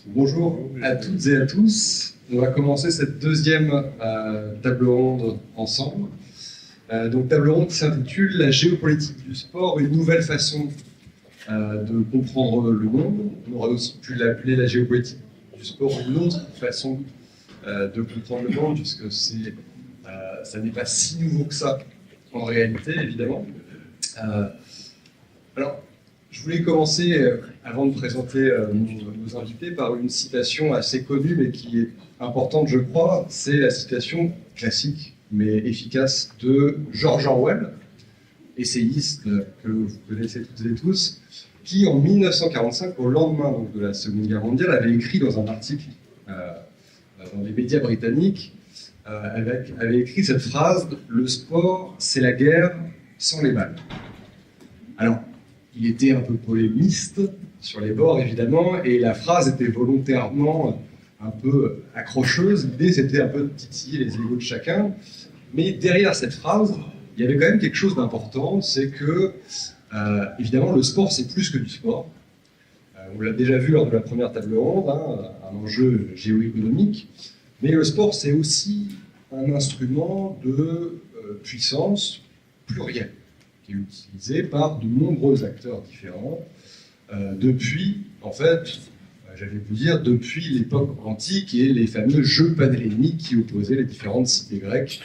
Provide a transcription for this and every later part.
Bonjour à toutes et à tous. On va commencer cette deuxième table ronde ensemble. Donc table ronde qui s'intitule La géopolitique du sport, une nouvelle façon de comprendre le monde. On aurait aussi pu l'appeler la géopolitique du sport, une autre façon de comprendre le monde, puisque ça n'est pas si nouveau que ça en réalité, évidemment. Alors, je voulais commencer, avant de présenter nos invités, par une citation assez connue, mais qui est importante, je crois. C'est la citation classique, mais efficace, de George Orwell, essayiste que vous connaissez toutes et tous, qui, en 1945, au lendemain donc, de la Seconde Guerre mondiale, avait écrit dans un article dans les médias britanniques, avait écrit cette phrase « Le sport, c'est la guerre sans les balles ». Alors, il était un peu polémiste sur les bords, évidemment, et la phrase était volontairement un peu accrocheuse. L'idée, c'était un peu de titiller les égos de chacun. Mais derrière cette phrase, il y avait quand même quelque chose d'important, c'est que, évidemment, le sport, c'est plus que du sport. On l'a déjà vu lors de la première table ronde, un enjeu géoéconomique. Mais le sport, c'est aussi un instrument de puissance plurielle, qui est utilisé par de nombreux acteurs différents depuis, en fait, j'allais vous dire, depuis l'époque antique et les fameux jeux panhelléniques qui opposaient les différentes cités grecques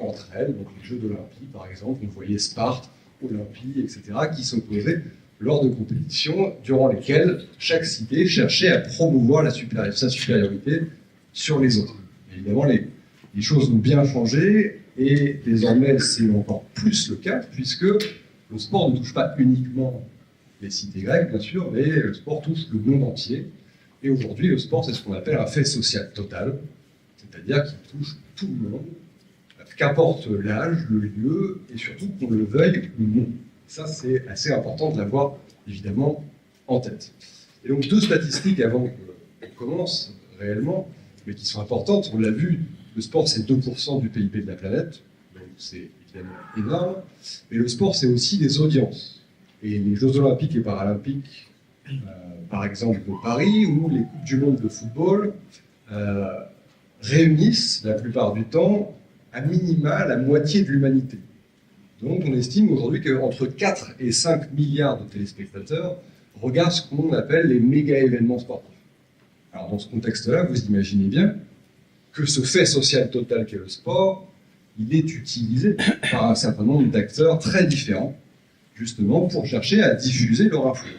entre elles, donc les jeux d'Olympie par exemple, on voyait Sparte, Olympie, etc., qui s'opposaient lors de compétitions durant lesquelles chaque cité cherchait à promouvoir sa supériorité sur les autres. Évidemment, les choses ont bien changé, et désormais, c'est encore plus le cas, puisque le sport ne touche pas uniquement les cités grecques, bien sûr, mais le sport touche le monde entier. Et aujourd'hui, le sport, c'est ce qu'on appelle un fait social total, c'est-à-dire qu'il touche tout le monde, qu'importe l'âge, le lieu, et surtout qu'on le veuille ou non. Ça, c'est assez important de l'avoir, évidemment, en tête. Et donc, deux statistiques avant qu'on commence réellement, mais qui sont importantes. On l'a vu, le sport, c'est 2% du PIB de la planète, donc c'est évidemment énorme. Mais le sport, c'est aussi des audiences. Et les Jeux Olympiques et Paralympiques, par exemple de Paris, ou les Coupes du Monde de football, réunissent, la plupart du temps, à minima la moitié de l'humanité. Donc on estime aujourd'hui qu'entre 4 et 5 milliards de téléspectateurs regardent ce qu'on appelle les méga-événements sportifs. Alors dans ce contexte-là, vous imaginez bien que ce fait social total qu'est le sport, il est utilisé par un certain nombre d'acteurs très différents, justement pour chercher à diffuser leur influence.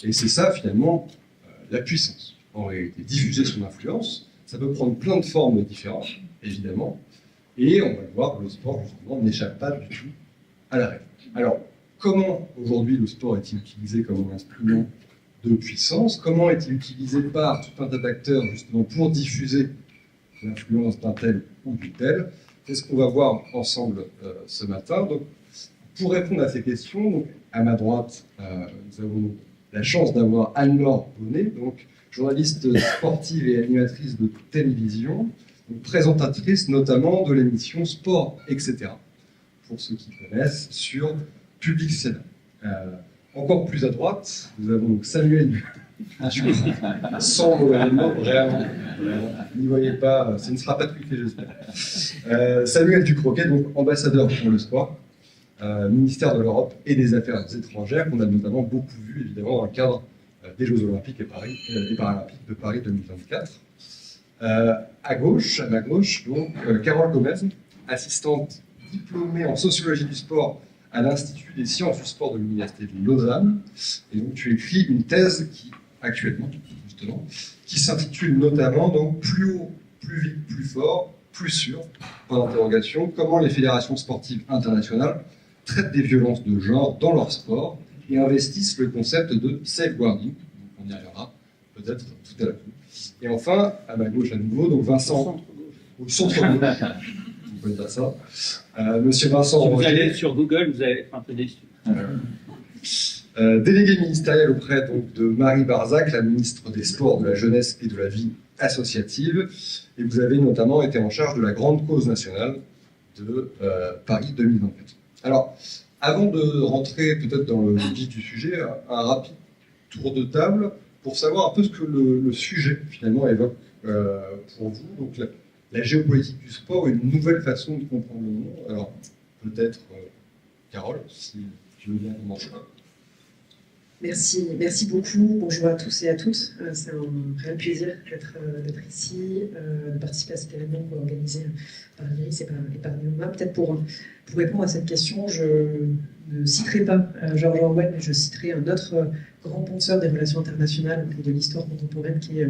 Et c'est ça, finalement, la puissance. En réalité, diffuser son influence, ça peut prendre plein de formes différentes, évidemment, et on va le voir, le sport, justement, n'échappe pas du tout à la règle. Alors, comment, aujourd'hui, le sport est-il utilisé comme un instrument de puissance? Comment est-il utilisé par tout un tas d'acteurs, justement, pour diffuser l'influence d'un tel ou d'une telle? C'est ce qu'on va voir ensemble ce matin. Donc, pour répondre à ces questions, donc, à ma droite, nous avons la chance d'avoir Anne-Laure Bonnet, donc journaliste sportive et animatrice de télévision, donc présentatrice notamment de l'émission Sport, etc., pour ceux qui connaissent, sur Public Sénat. Encore plus à droite, nous avons donc Samuel sans mauvais nom, vraiment. N'y voyez pas, ça ne sera pas truqué, j'espère. Samuel Ducroquet, donc ambassadeur pour le sport, ministère de l'Europe et des Affaires étrangères, qu'on a notamment beaucoup vu, évidemment, dans le cadre des Jeux Olympiques et Paralympiques de Paris 2024. À ma gauche, donc, Carole Gomez, assistante diplômée en sociologie du sport à l'Institut des sciences du sport de l'Université de Lausanne. Et donc, tu écris une thèse qui, actuellement, justement, qui s'intitule notamment donc, Plus haut, plus vite, plus fort, plus sûr, point d'interrogation, comment les fédérations sportives internationales traitent des violences de genre dans leur sport et investissent le concept de safeguarding. On y reviendra peut-être tout à l'heure. Et enfin, à ma gauche à nouveau, donc Vincent, au centre-gauche, on peut dire ça, monsieur Vincent Si vous Roger, allez sur Google, vous allez être un peu déçu. délégué ministériel auprès donc, de Marie Barzac, la ministre des Sports, de la Jeunesse et de la Vie associative, et vous avez notamment été en charge de la grande cause nationale de Paris 2024. Alors, avant de rentrer peut-être dans le vif du sujet, un rapide tour de table pour savoir un peu ce que le sujet finalement évoque pour vous. Donc la géopolitique du sport, une nouvelle façon de comprendre le monde. Alors peut-être Carole, si tu veux bien commencer. Merci beaucoup. Bonjour à tous et à toutes. C'est un réel plaisir d'être ici, de participer à cet événement organisé par l'IRIS et par Neoma. Peut-être pour répondre à cette question, je ne citerai pas George Orwell, mais je citerai un autre grand penseur des relations internationales et de l'histoire contemporaine qui est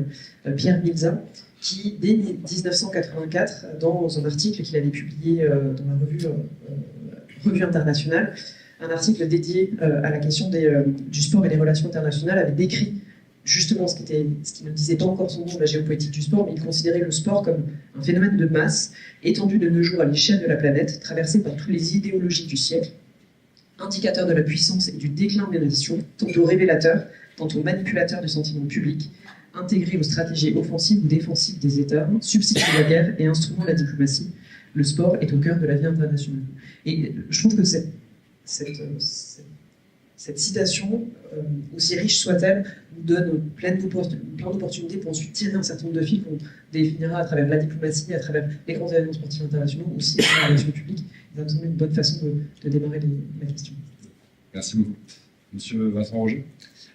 Pierre Milza, qui, dès 1984, dans un article qu'il avait publié dans la revue internationale, un article dédié à la question du sport et des relations internationales, avait décrit justement ce qui ne disait pas encore son nom, la géopolitique du sport, mais il considérait le sport comme un phénomène de masse, étendu de nos jours à l'échelle de la planète, traversé par toutes les idéologies du siècle, indicateur de la puissance et du déclin des nations, tantôt révélateur, tantôt manipulateur du sentiment public, intégré aux stratégies offensives ou défensives des États, substitut la guerre et instrument de la diplomatie. Le sport est au cœur de la vie internationale. Et je trouve que cette citation, aussi riche soit-elle, nous donne plein d'opportunités pour ensuite tirer un certain nombre de fils qu'on définira à travers la diplomatie, à travers les grands événements sportifs internationaux, aussi la relation publique. Ça me semble une bonne façon de démarrer la question. Merci beaucoup. Monsieur Vincent Roger.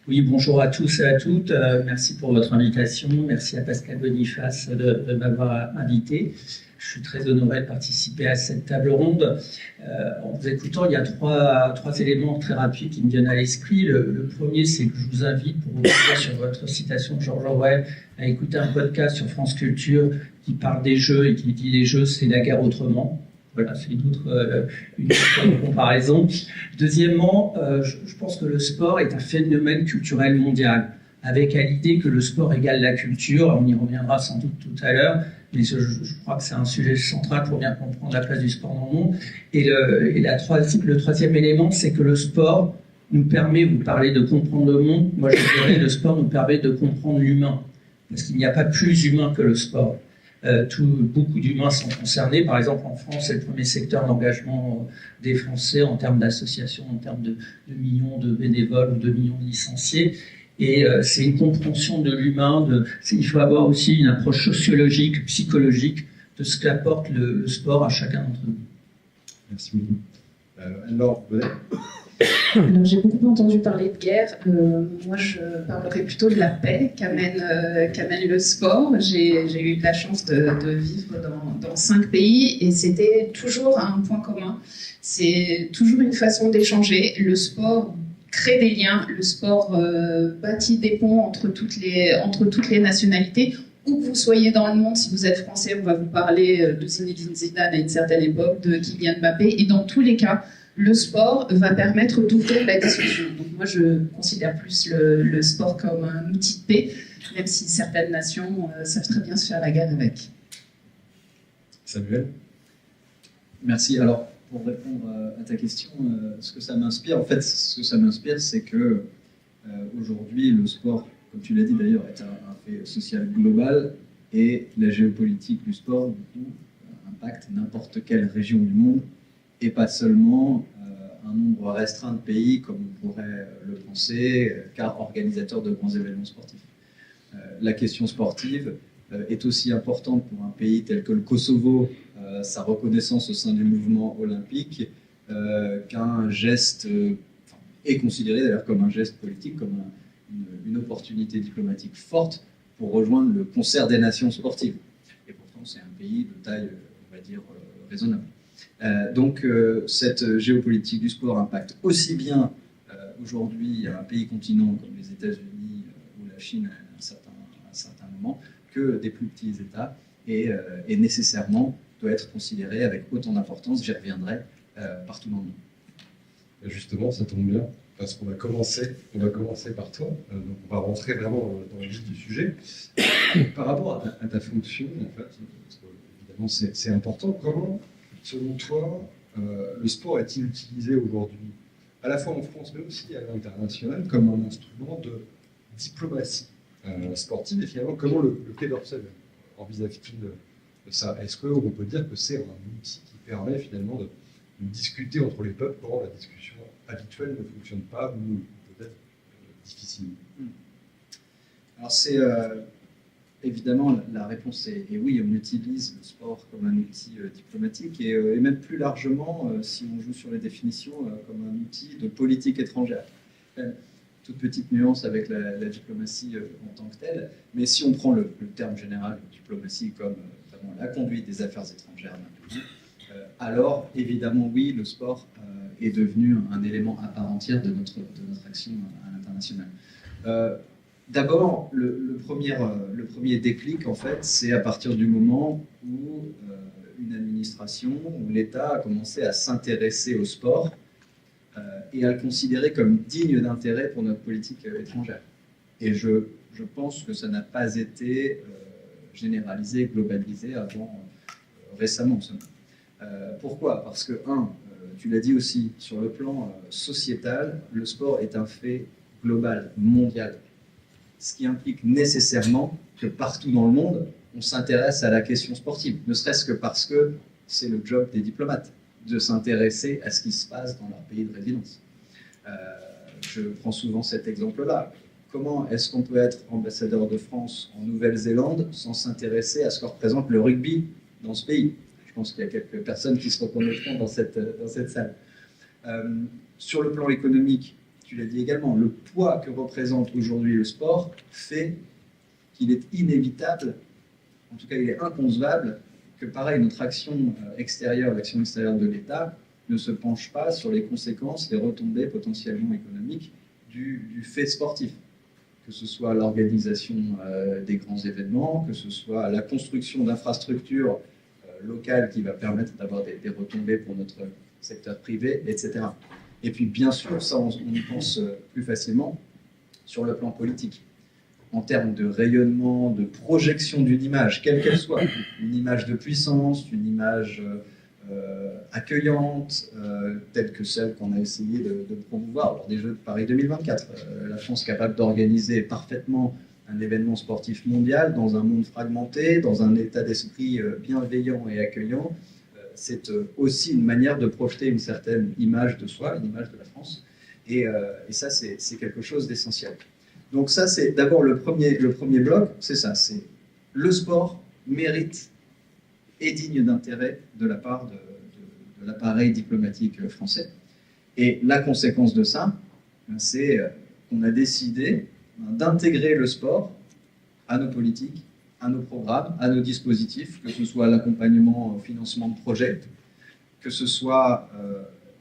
Oui, bonjour à tous et à toutes. Merci pour votre invitation. Merci à Pascal Boniface de m'avoir invité. Je suis très honoré de participer à cette table ronde. En vous écoutant, il y a trois éléments très rapides qui me viennent à l'esprit. Le premier, c'est que je vous invite, pour revenir sur votre citation de George Orwell, à écouter un podcast sur France Culture qui parle des jeux et qui dit les jeux, c'est la guerre autrement. Voilà, c'est une autre comparaison. Deuxièmement, je pense que le sport est un phénomène culturel mondial, avec à l'idée que le sport égale la culture. On y reviendra sans doute tout à l'heure, mais je crois que c'est un sujet central pour bien comprendre la place du sport dans le monde. Et le troisième élément, c'est que le sport nous permet, vous parlez de comprendre le monde, moi je dirais le sport nous permet de comprendre l'humain, parce qu'il n'y a pas plus humain que le sport. Beaucoup d'humains sont concernés. Par exemple, en France, c'est le premier secteur d'engagement des Français en termes d'associations, en termes de millions de bénévoles ou de millions de licenciés. Et c'est une compréhension de l'humain. Il faut avoir aussi une approche sociologique, psychologique de ce qu'apporte le sport à chacun d'entre nous. Merci beaucoup. Alors, Alors, j'ai beaucoup entendu parler de guerre. Moi, je parlerai plutôt de la paix qu'amène le sport. J'ai eu la chance de vivre dans 5 pays et c'était toujours un point commun. C'est toujours une façon d'échanger. Le sport crée des liens. Le sport bâtit des ponts entre toutes les nationalités. Où que vous soyez dans le monde, si vous êtes français, on va vous parler de Zinedine Zidane à une certaine époque, de Kylian Mbappé. Et dans tous les cas, le sport va permettre d'ouvrir la discussion. Donc moi, je considère plus le sport comme un outil de paix, même si certaines nations savent très bien se faire la guerre avec. Samuel. Merci. Alors, pour répondre à ta question, ce que ça m'inspire, c'est que aujourd'hui, le sport, comme tu l'as dit d'ailleurs, est un fait social global et la géopolitique du sport, du coup, impacte n'importe quelle région du monde et pas seulement un nombre restreint de pays, comme on pourrait le penser, car organisateurs de grands événements sportifs. La question sportive est aussi importante pour un pays tel que le Kosovo, sa reconnaissance au sein du mouvement olympique, qu'un geste est considéré d'ailleurs comme un geste politique, comme une opportunité diplomatique forte pour rejoindre le concert des nations sportives. Et pourtant, c'est un pays de taille, on va dire, raisonnable. Donc cette géopolitique du sport impacte aussi bien aujourd'hui un pays continent comme les États-Unis ou la Chine à un certain moment que des plus petits États et nécessairement doit être considéré avec autant d'importance, j'y reviendrai, partout dans le monde. Justement, ça tombe bien parce qu'on va commencer par toi, donc on va rentrer vraiment dans le vif du sujet. Par rapport à ta fonction, en fait, parce que, évidemment c'est important, comment selon toi, le sport est-il utilisé aujourd'hui, à la fois en France, mais aussi à l'international, comme un instrument de diplomatie sportive? Et finalement, comment le Quai d'Orsay envisage-t-il de ça? Est-ce qu'on peut dire que c'est un outil qui permet finalement de discuter entre les peuples quand la discussion habituelle ne fonctionne pas ou peut-être difficilement? Alors c'est évidemment la réponse est oui, on utilise le sport comme un outil diplomatique et même plus largement, si on joue sur les définitions, comme un outil de politique étrangère. Toute petite nuance avec la diplomatie en tant que telle, mais si on prend le terme général de diplomatie comme notamment la conduite des affaires étrangères d'un pays, alors évidemment oui, le sport est devenu un élément à part entière de notre action à l'international. D'abord, le premier déclic, en fait, c'est à partir du moment où une administration, où l'État a commencé à s'intéresser au sport et à le considérer comme digne d'intérêt pour notre politique étrangère. Et je pense que ça n'a pas été généralisé, globalisé avant récemment seulement. Pourquoi? Parce que, tu l'as dit aussi, sur le plan sociétal, le sport est un fait global, mondial. Ce qui implique nécessairement que partout dans le monde, on s'intéresse à la question sportive, ne serait-ce que parce que c'est le job des diplomates de s'intéresser à ce qui se passe dans leur pays de résidence. Je prends souvent cet exemple-là. Comment est-ce qu'on peut être ambassadeur de France en Nouvelle-Zélande sans s'intéresser à ce que représente le rugby dans ce pays? Je pense qu'il y a quelques personnes qui se reconnaîtront dans cette salle. Sur le plan économique, tu l'as dit également, le poids que représente aujourd'hui le sport fait qu'il est inévitable, en tout cas il est inconcevable, que pareil, notre action extérieure, l'action extérieure de l'État, ne se penche pas sur les conséquences, les retombées potentiellement économiques du fait sportif. Que ce soit l'organisation des grands événements, que ce soit la construction d'infrastructures locales qui va permettre d'avoir des retombées pour notre secteur privé, etc. Et puis, bien sûr, ça, on y pense plus facilement sur le plan politique. En termes de rayonnement, de projection d'une image, quelle qu'elle soit, une image de puissance, une image accueillante, telle que celle qu'on a essayé de promouvoir lors des Jeux de Paris 2024. La France capable d'organiser parfaitement un événement sportif mondial dans un monde fragmenté, dans un état d'esprit bienveillant et accueillant. C'est aussi une manière de projeter une certaine image de soi, une image de la France. Et ça, c'est quelque chose d'essentiel. Donc ça, c'est d'abord le premier bloc, c'est ça, c'est le sport mérite et digne d'intérêt de la part de l'appareil diplomatique français. Et la conséquence de ça, c'est qu'on a décidé d'intégrer le sport à nos politiques, à nos programmes, à nos dispositifs, que ce soit l'accompagnement au financement de projets, que ce soit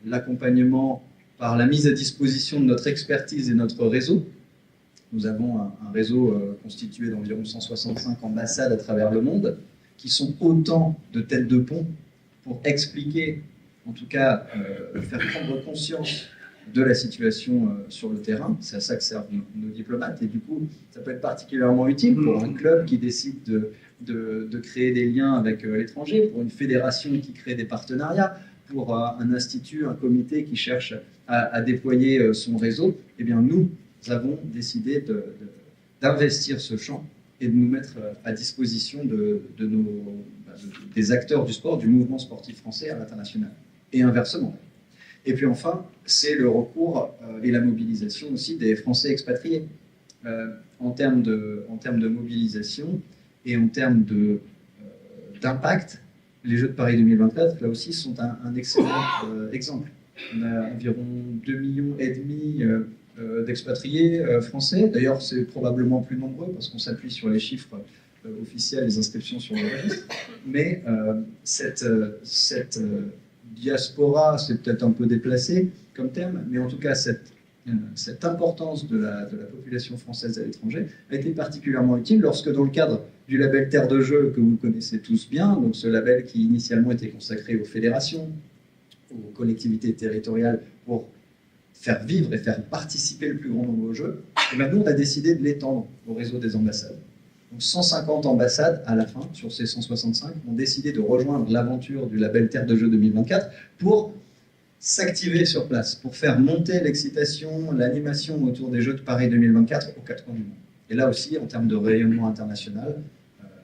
l'accompagnement par la mise à disposition de notre expertise et notre réseau. Nous avons un réseau constitué d'environ 165 ambassades à travers le monde, qui sont autant de têtes de pont pour expliquer, en tout cas faire prendre conscience de la situation sur le terrain. C'est à ça que servent nos diplomates. Et du coup, ça peut être particulièrement utile pour un club qui décide de créer des liens avec l'étranger, pour une fédération qui crée des partenariats, pour un institut, un comité qui cherche à déployer son réseau. Eh bien, nous avons décidé d'investir ce champ et de nous mettre à disposition des acteurs du sport, du mouvement sportif français à l'international. Et inversement. Et puis enfin, c'est le recours et la mobilisation aussi des Français expatriés. En termes de mobilisation et en termes d'impact, les Jeux de Paris 2024, là aussi, sont un excellent exemple. On a environ 2,5 millions d'expatriés français. D'ailleurs, c'est probablement plus nombreux parce qu'on s'appuie sur les chiffres officiels, les inscriptions sur le registre. Mais cette diaspora, c'est peut-être un peu déplacé comme terme, mais en tout cas, cette importance de la population française à l'étranger a été particulièrement utile lorsque, dans le cadre du label Terre de Jeux, que vous connaissez tous bien, donc ce label qui initialement était consacré aux fédérations, aux collectivités territoriales pour faire vivre et faire participer le plus grand nombre aux Jeux, et maintenant on a décidé de l'étendre au réseau des ambassades. Donc 150 ambassades, à la fin, sur ces 165, ont décidé de rejoindre l'aventure du label Terre de Jeux 2024 pour s'activer sur place, pour faire monter l'excitation, l'animation autour des Jeux de Paris 2024 aux 4 coins du monde. Et là aussi, en termes de rayonnement international,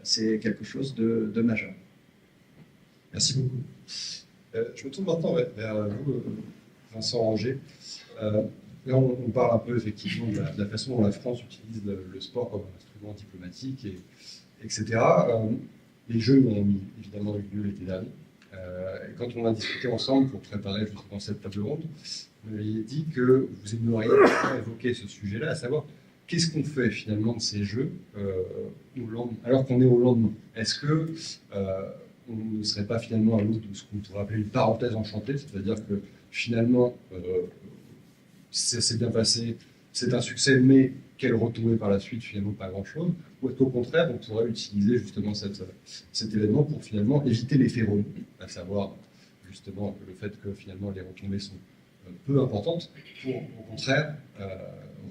c'est quelque chose de majeur. Merci beaucoup. Je me tourne maintenant vers vous, Vincent Ranger. Là, on parle un peu effectivement de la façon dont la France utilise le sport comme un instrument diplomatique, etc. Les Jeux ont évidemment eu lieu l'été dernier. Et quand on a discuté ensemble pour préparer justement cette table ronde, vous m'aviez dit que vous aimeriez évoquer ce sujet-là, à savoir qu'est-ce qu'on fait finalement de ces Jeux alors qu'on est au lendemain. Est-ce que on ne serait pas finalement à l'autre de ce qu'on pourrait appeler une parenthèse enchantée, c'est-à-dire que finalement ça s'est bien passé, c'est un succès, mais quelle retombée par la suite, finalement pas grand-chose, ou est-ce qu'au contraire on pourrait utiliser justement cet événement pour finalement éviter l'effet rebond, à savoir justement le fait que finalement les retombées sont peu importantes, pour au contraire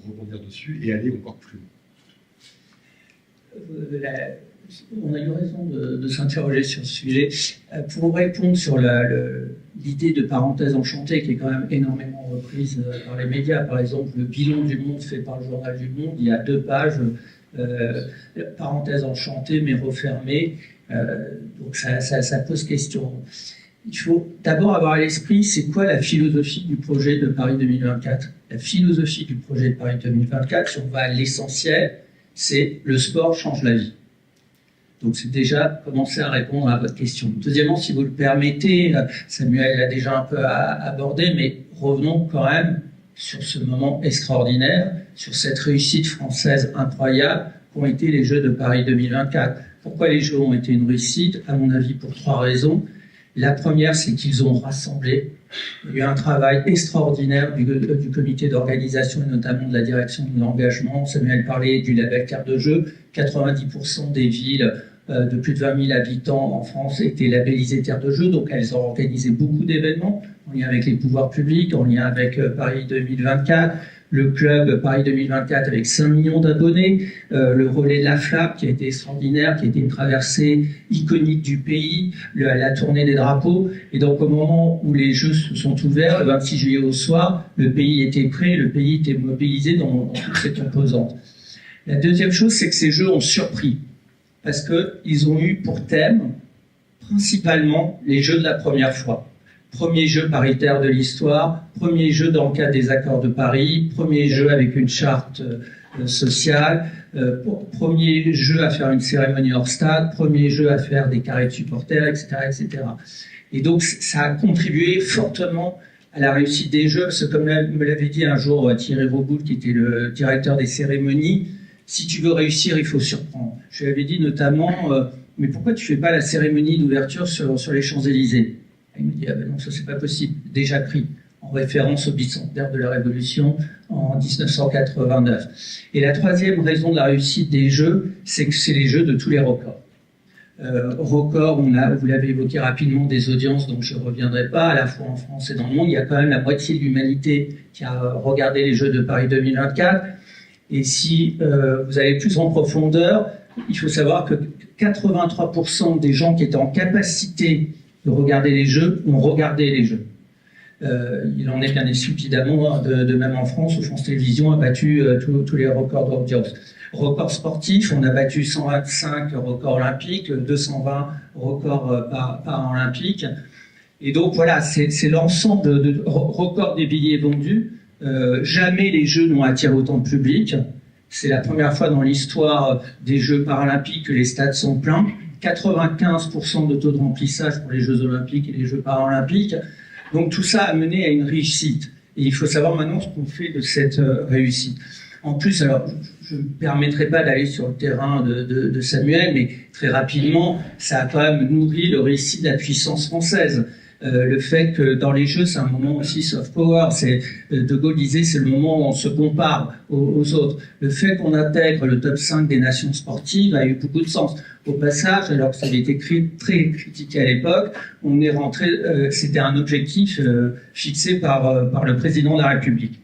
rebondir dessus et aller encore plus loin. On a eu raison de s'interroger sur ce sujet. Pour répondre sur l'idée de parenthèse enchantée, qui est quand même énormément reprise par les médias, par exemple, le bilan du monde fait par le journal du Monde, il y a 2 pages, parenthèse enchantée mais refermée, donc ça pose question. Il faut d'abord avoir à l'esprit, c'est quoi la philosophie du projet de Paris 2024 ? La philosophie du projet de Paris 2024, si on va à l'essentiel, c'est le sport change la vie. Donc c'est déjà commencer à répondre à votre question. Deuxièmement, si vous le permettez, Samuel l'a déjà un peu abordé, mais revenons quand même sur ce moment extraordinaire, sur cette réussite française incroyable qu'ont été les Jeux de Paris 2024. Pourquoi les Jeux ont été une réussite ? À mon avis, pour 3 raisons. La première, c'est qu'ils ont rassemblé. Il y a eu un travail extraordinaire du comité d'organisation et notamment de la direction de l'engagement. Samuel parlait du label Terre de Jeux. 90% des villes de plus de 20 000 habitants en France étaient labellisées Terre de Jeux, donc elles ont organisé beaucoup d'événements en lien avec les pouvoirs publics, en lien avec Paris 2024, le club Paris 2024 avec 5 millions d'abonnés, le relais de la Flappe qui a été extraordinaire, qui a été une traversée iconique du pays, la tournée des drapeaux. Et donc au moment où les Jeux se sont ouverts, le 26 juillet au soir, le pays était prêt, le pays était mobilisé dans toutes ses composantes. La deuxième chose, c'est que ces Jeux ont surpris, parce qu'ils ont eu pour thème principalement les Jeux de la première fois. Premier jeu paritaire de l'histoire, premier jeu dans le cadre des accords de Paris, premier jeu avec une charte sociale, premier jeu à faire une cérémonie hors stade, premier jeu à faire des carrés de supporters, etc., etc. Et donc ça a contribué fortement à la réussite des Jeux, parce que comme me l'avait dit un jour Thierry Roboul, qui était le directeur des cérémonies, si tu veux réussir, il faut surprendre. Je lui avais dit notamment, mais pourquoi tu fais pas la cérémonie d'ouverture sur les Champs-Élysées ? Il me dit, ah ben non, ça c'est pas possible, déjà pris, en référence au bicentenaire de la Révolution en 1989. Et la troisième raison de la réussite des Jeux, c'est que c'est les Jeux de tous les records. Record, vous l'avez évoqué rapidement, des audiences, donc je ne reviendrai pas, à la fois en France et dans le monde. Il y a quand même la moitié de l'humanité qui a regardé les Jeux de Paris 2024. Et si vous allez plus en profondeur, il faut savoir que 83% des gens qui étaient en capacité de regarder les Jeux ont regardé les Jeux. Il en est bien évidemment de même en France, où France Télévisions a battu tous les records d'audience. Records sportifs, on a battu 125 records olympiques, 220 records paralympiques. Et donc voilà, c'est l'ensemble de records des billets vendus. Jamais les Jeux n'ont attiré autant de public. C'est la première fois dans l'histoire des Jeux paralympiques que les stades sont pleins. 95% de taux de remplissage pour les Jeux olympiques et les Jeux paralympiques. Donc tout ça a mené à une réussite. Et il faut savoir maintenant ce qu'on fait de cette réussite. En plus, alors je ne me permettrai pas d'aller sur le terrain de Samuel, mais très rapidement, ça a quand même nourri le récit de la puissance française. Le fait que dans les Jeux, c'est un moment aussi soft power. De Gaulle disait, c'est le moment où on se compare aux autres. Le fait qu'on intègre le top 5 des nations sportives a eu beaucoup de sens. Au passage, alors que ça avait été très critiqué à l'époque, on est rentré, c'était un objectif fixé par le président de la République.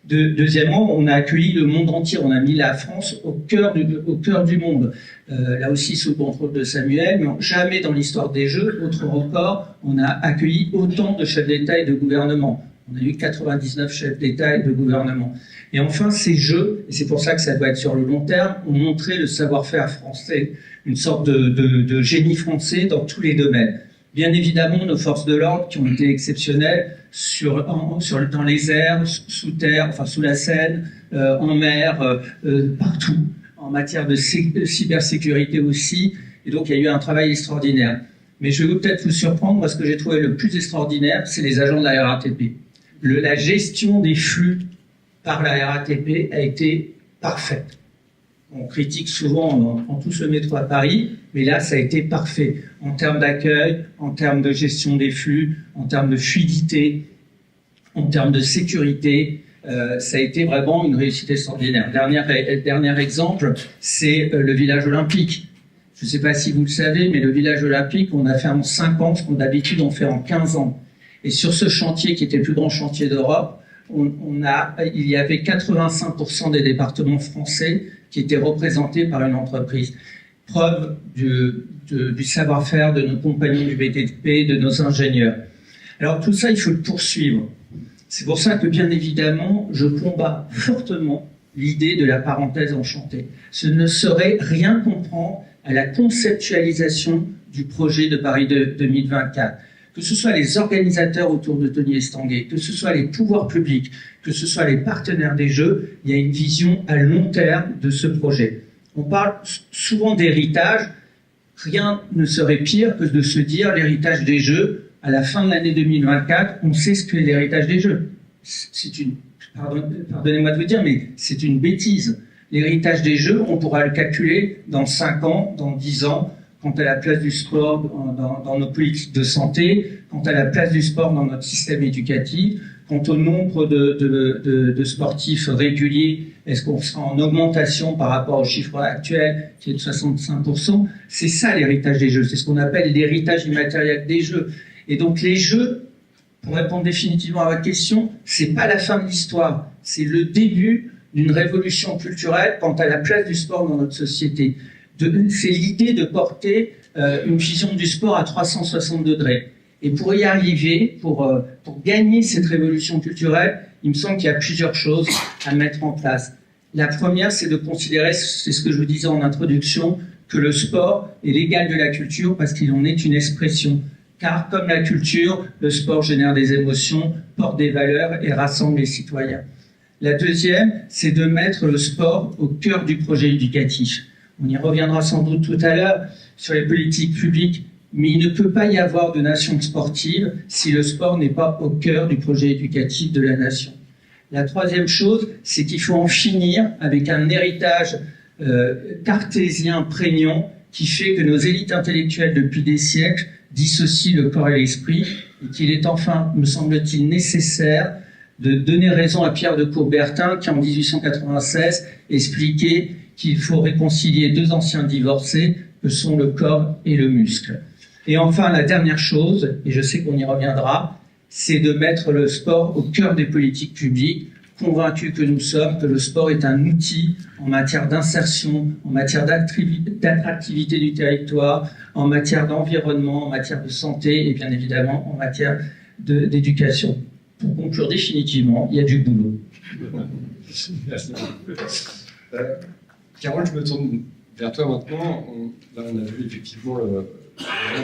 Deuxièmement, on a accueilli le monde entier, on a mis la France au cœur du monde. Là aussi sous le contrôle de Samuel, mais jamais dans l'histoire des Jeux, autre record, on a accueilli autant de chefs d'État et de gouvernement. On a eu 99 chefs d'État et de gouvernement. Et enfin, ces Jeux, et c'est pour ça que ça doit être sur le long terme, ont montré le savoir-faire français, une sorte de génie français dans tous les domaines. Bien évidemment, nos forces de l'ordre, qui ont été exceptionnelles, dans les airs, sous terre, enfin sous la Seine, en mer, partout, en matière de cybersécurité aussi. Et donc, il y a eu un travail extraordinaire. Mais je vais peut-être vous surprendre, parce que j'ai trouvé le plus extraordinaire, c'est les agents de la RATP. La gestion des flux par la RATP a été parfaite. On critique souvent en tout ce métro à Paris, mais là, ça a été parfait. En termes d'accueil, en termes de gestion des flux, en termes de fluidité, en termes de sécurité, ça a été vraiment une réussite extraordinaire. Dernier exemple, c'est le village olympique. Je ne sais pas si vous le savez, mais le village olympique, on a fait en 5 ans ce qu'on d'habitude on fait en 15 ans. Et sur ce chantier, qui était le plus grand chantier d'Europe, il y avait 85% des départements français qui étaient représentés par une entreprise. Preuve du savoir-faire de nos compagnons du BTP, de nos ingénieurs. Alors tout ça, il faut le poursuivre. C'est pour ça que, bien évidemment, je combats fortement l'idée de la parenthèse enchantée. Ce ne serait rien comprendre à la conceptualisation du projet de Paris 2024. Que ce soit les organisateurs autour de Tony Estanguet, que ce soit les pouvoirs publics, que ce soit les partenaires des Jeux, il y a une vision à long terme de ce projet. On parle souvent d'héritage. Rien ne serait pire que de se dire l'héritage des Jeux, à la fin de l'année 2024, on sait ce qu'est l'héritage des Jeux. Pardonnez-moi de vous dire, mais c'est une bêtise. L'héritage des Jeux, on pourra le calculer dans 5 ans, dans 10 ans, quant à la place du sport dans nos politiques de santé, quant à la place du sport dans notre système éducatif, quant au nombre de sportifs réguliers, est-ce qu'on sera en augmentation par rapport au chiffre actuel qui est de 65%? C'est ça l'héritage des Jeux, c'est ce qu'on appelle l'héritage immatériel des Jeux. Et donc les Jeux, pour répondre définitivement à votre question, c'est pas la fin de l'histoire, c'est le début d'une révolution culturelle quant à la place du sport dans notre société. C'est l'idée de porter une vision du sport à 360 degrés. Et pour y arriver, pour gagner cette révolution culturelle, il me semble qu'il y a plusieurs choses à mettre en place. La première, c'est de considérer, c'est ce que je vous disais en introduction, que le sport est l'égal de la culture parce qu'il en est une expression. Car comme la culture, le sport génère des émotions, porte des valeurs et rassemble les citoyens. La deuxième, c'est de mettre le sport au cœur du projet éducatif. On y reviendra sans doute tout à l'heure sur les politiques publiques, mais il ne peut pas y avoir de nation sportive si le sport n'est pas au cœur du projet éducatif de la nation. La troisième chose, c'est qu'il faut en finir avec un héritage cartésien prégnant qui fait que nos élites intellectuelles depuis des siècles dissocient le corps et l'esprit et qu'il est enfin, me semble-t-il, nécessaire de donner raison à Pierre de Coubertin qui en 1896 expliquait qu'il faut réconcilier 2 anciens divorcés que sont le corps et le muscle. Et enfin, la dernière chose, et je sais qu'on y reviendra, c'est de mettre le sport au cœur des politiques publiques, convaincus que nous sommes que le sport est un outil en matière d'insertion, en matière d'attractivité du territoire, en matière d'environnement, en matière de santé et bien évidemment en matière d'éducation. Pour conclure définitivement, il y a du boulot. Merci. Carole, je me tourne vers toi maintenant. Là, on a vu effectivement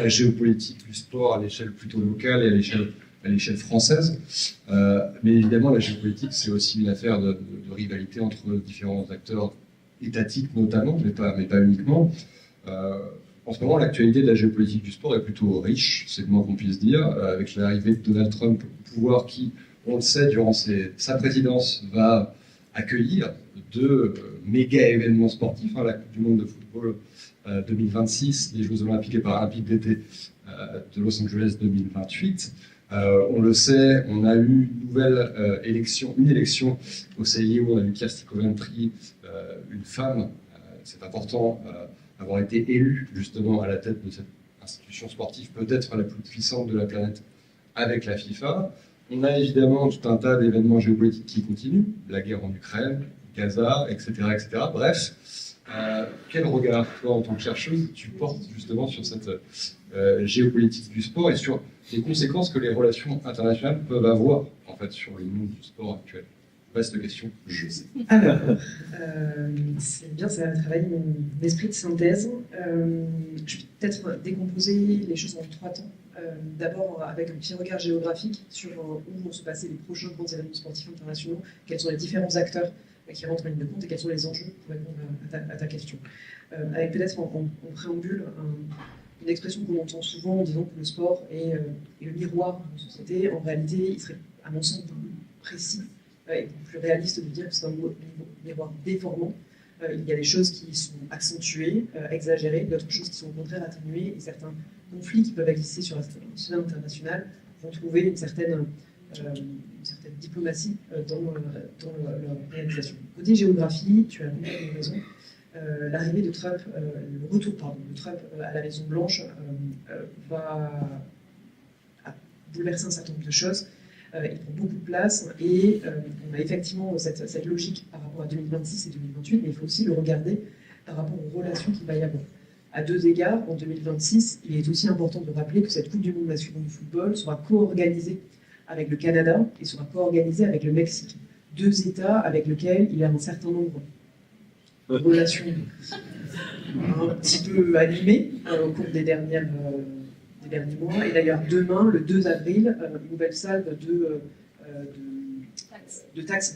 la géopolitique du sport à l'échelle plutôt locale et à l'échelle française. Mais évidemment, la géopolitique, c'est aussi une affaire de rivalité entre différents acteurs étatiques notamment, mais pas uniquement. En ce moment, l'actualité de la géopolitique du sport est plutôt riche, c'est le moins qu'on puisse dire, avec l'arrivée de Donald Trump au pouvoir qui, on le sait, durant sa présidence, va accueillir 2 méga événements sportifs, la Coupe du Monde de football 2026, les Jeux Olympiques et Paralympiques d'été de Los Angeles 2028. On le sait, on a eu une élection au CIO, on a eu Kirsty Coventry, une femme, c'est important, avoir été élue justement à la tête de cette institution sportive, peut-être la plus puissante de la planète avec la FIFA. On a évidemment tout un tas d'événements géopolitiques qui continuent, la guerre en Ukraine, Gaza, etc. etc. Bref, quel regard, toi, en tant que chercheuse, tu portes justement sur cette géopolitique du sport et sur les conséquences que les relations internationales peuvent avoir en fait sur le monde du sport actuel? Vaste question, je sais. Alors, c'est bien, ça travaille mon esprit de synthèse. Je vais peut-être décomposer les choses en 3 temps. D'abord avec un petit regard géographique sur où vont se passer les prochains grands événements sportifs internationaux, quels sont les différents acteurs qui rentrent en ligne de compte et quels sont les enjeux pour répondre à ta question. Avec peut-être en préambule une expression qu'on entend souvent en disant que le sport est le miroir de la société. En réalité, il serait, à mon sens, plus précis et plus réaliste de dire que c'est un miroir déformant. Il y a des choses qui sont accentuées, exagérées, d'autres choses qui sont au contraire atténuées, et certains conflits qui peuvent exister sur la scène internationale vont trouver une certaine diplomatie dans leur réalisation. Côté géographie, tu as complètement raison. L'arrivée de Trump, le retour de Trump à la Maison Blanche va bouleverser un certain nombre de choses. Il prend beaucoup de place et on a effectivement cette logique par rapport à 2026 et 2028, mais il faut aussi le regarder par rapport aux relations qu'il va y avoir. À deux égards, en 2026, il est aussi important de rappeler que cette Coupe du monde masculine de football sera co-organisée avec le Canada et sera co-organisée avec le Mexique. Deux États avec lesquels il y a un certain nombre de relations un petit peu animées au cours des derniers mois. Et d'ailleurs, demain, le 2 avril, une nouvelle salve de taxes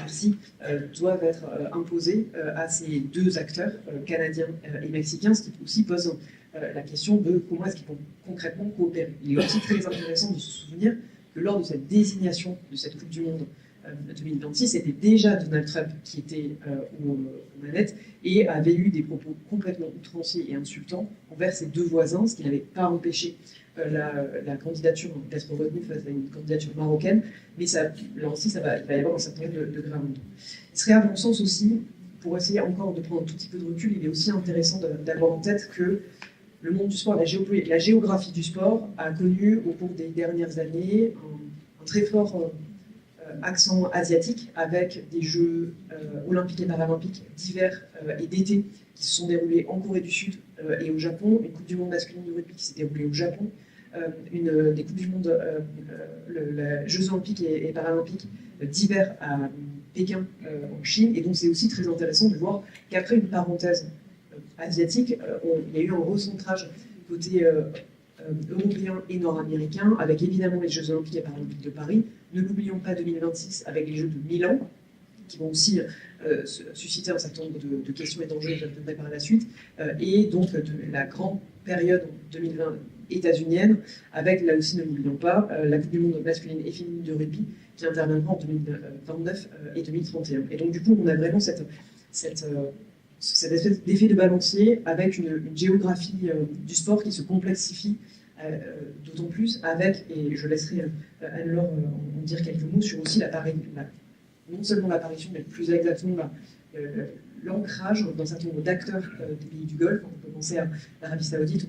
doivent être imposées à ces deux acteurs, canadiens et mexicains, ce qui aussi pose la question de comment est-ce qu'ils vont concrètement coopérer. Il est aussi très intéressant de se souvenir que lors de cette désignation de cette Coupe du Monde 2026, c'était déjà Donald Trump qui était aux manettes et avait eu des propos complètement outranciers et insultants envers ses deux voisins, ce qui n'avait pas empêché la candidature d'être retenue face à une candidature marocaine, mais là aussi, il va y avoir un certain nombre de gravements. Il serait à mon sens aussi, pour essayer encore de prendre un tout petit peu de recul, il est aussi intéressant d'avoir en tête que le monde du sport, la géographie du sport a connu au cours des dernières années un très fort accent asiatique avec des Jeux olympiques et paralympiques d'hiver et d'été qui se sont déroulés en Corée du Sud et au Japon, une Coupe du monde masculine de rugby qui s'est déroulée au Japon, des Coupes du monde, les Jeux olympiques et paralympiques d'hiver à Pékin en Chine. Et donc c'est aussi très intéressant de voir qu'après une parenthèse asiatique, il y a eu un recentrage côté européen et nord-américain, avec évidemment les Jeux olympiques et paralympiques de Paris. Ne l'oublions pas 2026 avec les Jeux de Milan, qui vont aussi susciter un certain nombre de questions et d'enjeux, je reviendrai par la suite, et donc la grande période 2020 états-unienne, avec, là aussi ne l'oublions pas, la Coupe du monde masculine et féminine de rugby, qui interviendra en 2029 et 2031. Et donc du coup, on a vraiment cette espèce d'effet de balancier avec une géographie du sport qui se complexifie d'autant plus avec, et je laisserai Anne-Laure en dire quelques mots sur aussi non seulement l'apparition, mais plus exactement l'ancrage d'un certain nombre d'acteurs des pays du Golfe. On peut penser à l'Arabie Saoudite,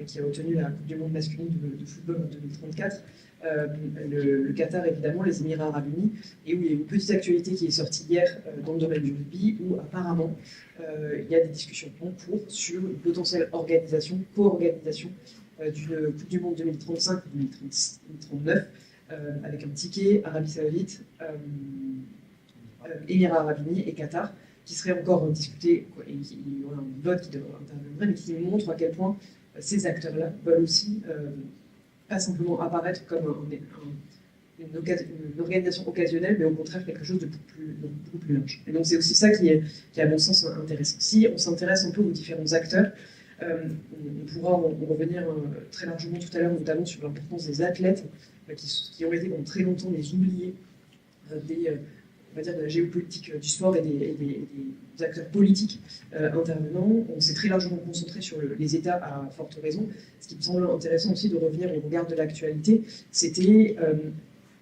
qui a obtenu la Coupe du monde masculine de football en 2034, le Qatar évidemment, les Émirats Arabes Unis, et où il y a une petite actualité qui est sortie hier dans le domaine du rugby, où apparemment il y a des discussions en cours sur une potentielle co-organisation d'une Coupe du Monde 2035 ou 2039, avec un ticket Arabie Saoudite, Émirats Arabes Unis et Qatar, qui serait encore discuté, et il y aura un vote qui devrait intervenir, mais qui montre à quel point ces acteurs-là veulent aussi pas simplement apparaître comme une organisation occasionnelle, mais au contraire quelque chose de beaucoup plus large. Et donc c'est aussi ça qui est à mon sens intéressant. Si on s'intéresse un peu aux différents acteurs, on pourra en revenir très largement tout à l'heure, notamment sur l'importance des athlètes, qui ont été pendant très longtemps les oubliés on va dire, de la géopolitique du sport et des acteurs politiques intervenants. On s'est très largement concentré sur les États à forte raison. Ce qui me semble intéressant aussi de revenir au regard de l'actualité, c'était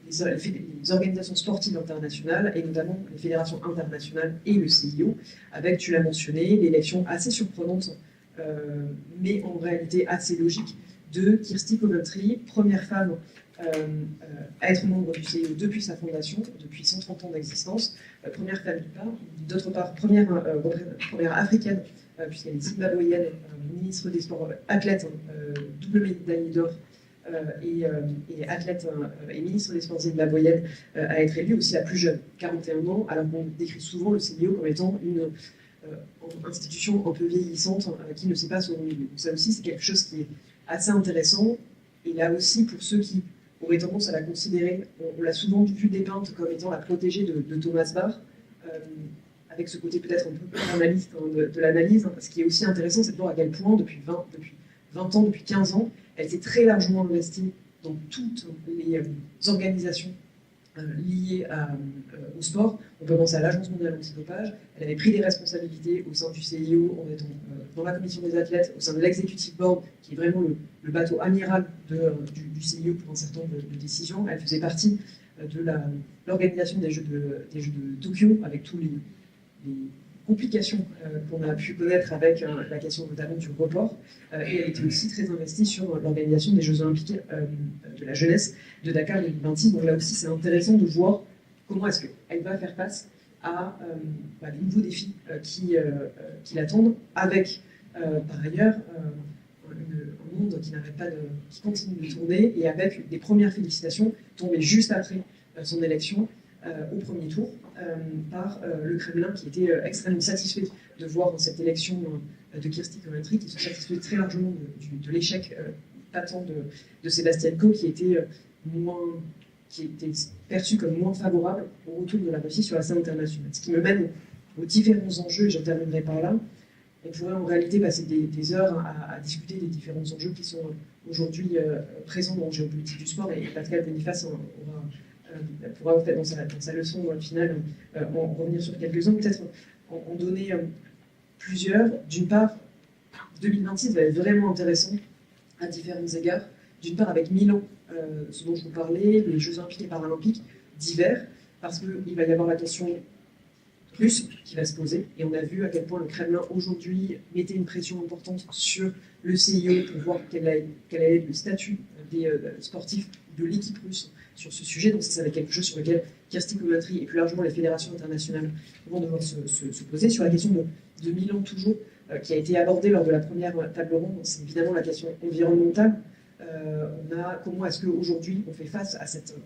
les organisations sportives internationales, et notamment les fédérations internationales et le CIO, avec, tu l'as mentionné, l'élection assez surprenante, mais en réalité assez logique, de Kirsty Coventry, première femme à être membre du CIO depuis sa fondation, depuis 130 ans d'existence, première femme d'une part, d'autre part première africaine, puisqu'elle est zimbabwéenne, ministre des Sports, athlète, double médaille d'or, et athlète et ministre des Sports zimbabwéenne, à être élue, aussi la plus jeune, 41 ans, alors qu'on décrit souvent le CIO comme étant une institution un peu vieillissante qui ne sait pas se renouveler. Donc ça aussi, c'est quelque chose qui est assez intéressant. Et là aussi, pour ceux qui auraient tendance à la considérer, on l'a souvent vu dépeinte comme étant la protégée de Thomas Bach, avec ce côté peut-être un peu paternaliste de l'analyse. Ce qui est aussi intéressant, c'est de voir à quel point, depuis 20 ans, depuis 15 ans, elle s'est très largement investie dans toutes les organisations liées au sport. On peut penser à l'Agence mondiale antidopage. Elle avait pris des responsabilités au sein du CIO, en étant dans la commission des athlètes, au sein de l'executive board, qui est vraiment le bateau amiral du CIO pour un certain nombre de décisions. Elle faisait partie de l'organisation des Jeux de Tokyo, avec tous les complications qu'on a pu connaître avec la question notamment du report. Et elle était aussi très investie sur l'organisation des Jeux Olympiques de la jeunesse de Dakar 2026. Donc là aussi, c'est intéressant de voir comment est-ce qu'elle va faire face à les nouveaux défis qui l'attendent, avec par ailleurs un monde qui n'arrête pas qui continue de tourner, et avec des premières félicitations tombées juste après son élection au premier tour par le Kremlin, qui était extrêmement satisfait de voir dans cette élection de Kirsty Coventry, qui se satisfait très largement de l'échec patent de Sébastien Coe, qui était perçu comme moins favorable au retour de la Russie sur la scène internationale. Ce qui me mène aux différents enjeux, et je terminerai par là. On pourrait en réalité passer des heures à discuter des différents enjeux qui sont aujourd'hui présents dans la géopolitique du sport, et Pascal Boniface pourra en fait, dans sa leçon finale en revenir sur quelques-uns, peut-être en donner plusieurs. D'une part, 2026 va être vraiment intéressant à différents égards. D'une part, avec Milan, ce dont je vous parlais, les Jeux Olympiques et Paralympiques d'hiver, parce qu'il va y avoir la question russe qui va se poser, et on a vu à quel point le Kremlin aujourd'hui mettait une pression importante sur le CIO pour voir quel allait être le statut des sportifs de l'équipe russe sur ce sujet. Donc ça va être quelque chose sur lequel Kirsty Coventry et plus largement les fédérations internationales vont devoir se poser. Sur la question de Milan toujours, qui a été abordée lors de la première table ronde, c'est évidemment la question environnementale. Comment est-ce qu'aujourd'hui on fait face à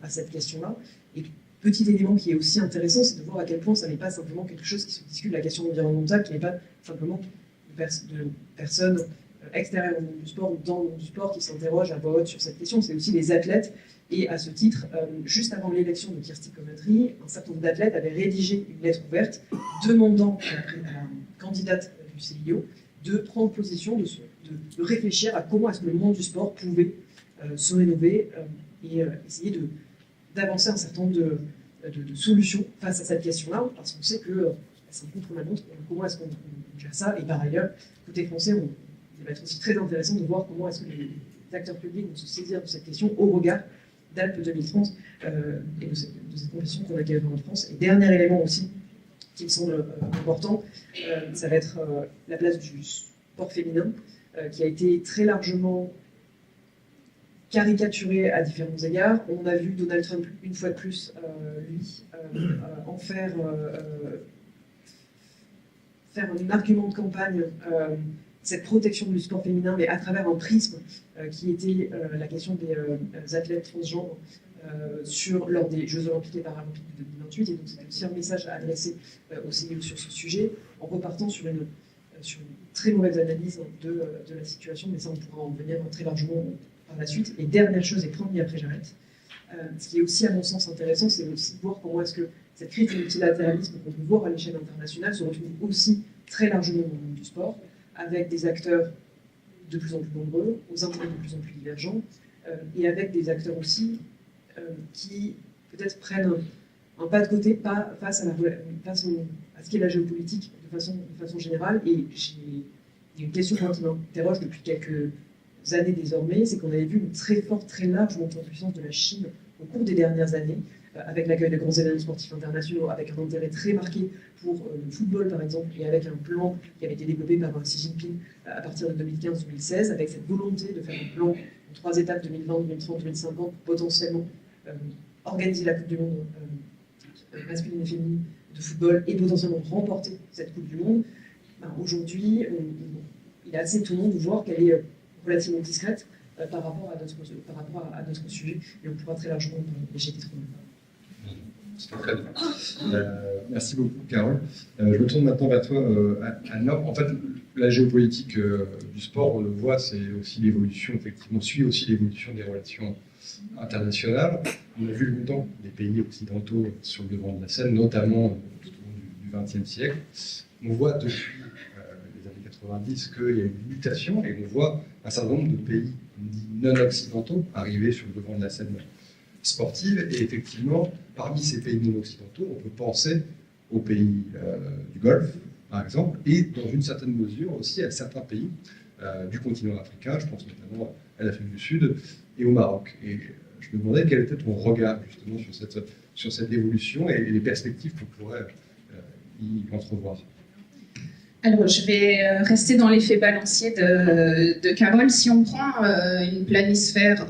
cette question-là. Et petit élément qui est aussi intéressant, c'est de voir à quel point ça n'est pas simplement quelque chose qui se discute, la question environnementale, qui n'est pas simplement de personnes extérieures au monde du sport ou dans le monde du sport qui s'interrogent à voix haute sur cette question. C'est aussi les athlètes. Et à ce titre, juste avant l'élection de Kirsty Coventry, un certain nombre d'athlètes avaient rédigé une lettre ouverte demandant à la candidate du CIO de prendre position, de réfléchir à comment est-ce que le monde du sport pouvait se rénover et essayer d'avancer un certain nombre de solutions face à cette question-là, parce qu'on sait que c'est un contre-la-montre. Comment est-ce qu'on gère ça? Et par ailleurs, côté français, il va être aussi très intéressant de voir comment est-ce que les acteurs publics vont se saisir de cette question au regard d'Alpes 2030 et de cette compétition qu'on a gagnée en France. Et dernier élément aussi qui me semble important, ça va être la place du sport féminin, qui a été très largement caricaturé à différents égards. On a vu Donald Trump, une fois de plus, lui, en faire un argument de campagne, cette protection du sport féminin, mais à travers un prisme qui était la question des athlètes transgenres lors des Jeux Olympiques et Paralympiques de 2028. Et donc c'était aussi un message à adresser au CIO sur ce sujet, en repartant sur une très mauvaise analyse de la situation, mais ça on pourra en revenir très largement par la suite. Et dernière chose, et promis après j'arrête, ce qui est aussi à mon sens intéressant, c'est aussi de voir comment est-ce que cette crise de multilatéralisme qu'on peut voir à l'échelle internationale se retrouve aussi très largement dans le monde du sport, avec des acteurs de plus en plus nombreux, aux intérêts de plus en plus divergents, et avec des acteurs aussi qui peut-être prennent un pas de côté face à ce qu'est la géopolitique de façon générale. Et il y a une question qui m'interroge depuis quelques années désormais, c'est qu'on avait vu une très forte, très large montée en puissance de la Chine au cours des dernières années, avec l'accueil de grands événements sportifs internationaux, avec un intérêt très marqué pour le football par exemple, et avec un plan qui avait été développé par Xi Jinping à partir de 2015-2016, avec cette volonté de faire un plan en 3 étapes, 2020, 2030, 2050, pour potentiellement organiser la Coupe du Monde masculine et féminine de football et potentiellement remporter cette Coupe du Monde. Aujourd'hui, il est assez étonnant de voir qu'elle est relativement discrète par rapport à notre sujet, et on pourra très largement l'échec des C'était très bien. Merci beaucoup, Carole. Je me tourne maintenant vers toi, Anna. En fait, la géopolitique du sport, on le voit, c'est aussi l'évolution, effectivement, suit aussi l'évolution des relations internationales. On a vu longtemps les pays occidentaux sur le devant de la scène, notamment tout au long du XXe siècle. On voit depuis les années 90 qu'il y a une mutation et on voit un certain nombre de pays non occidentaux arriver sur le devant de la scène sportive. Et effectivement, parmi ces pays non occidentaux, on peut penser aux pays du Golfe, par exemple, et dans une certaine mesure aussi à certains pays du continent africain, je pense notamment à l'Afrique du Sud et au Maroc. Et je me demandais quel était ton regard justement sur cette évolution et les perspectives qu'on pourrait y entrevoir. Alors, je vais rester dans l'effet balancier de Carole. Si on prend une planisphère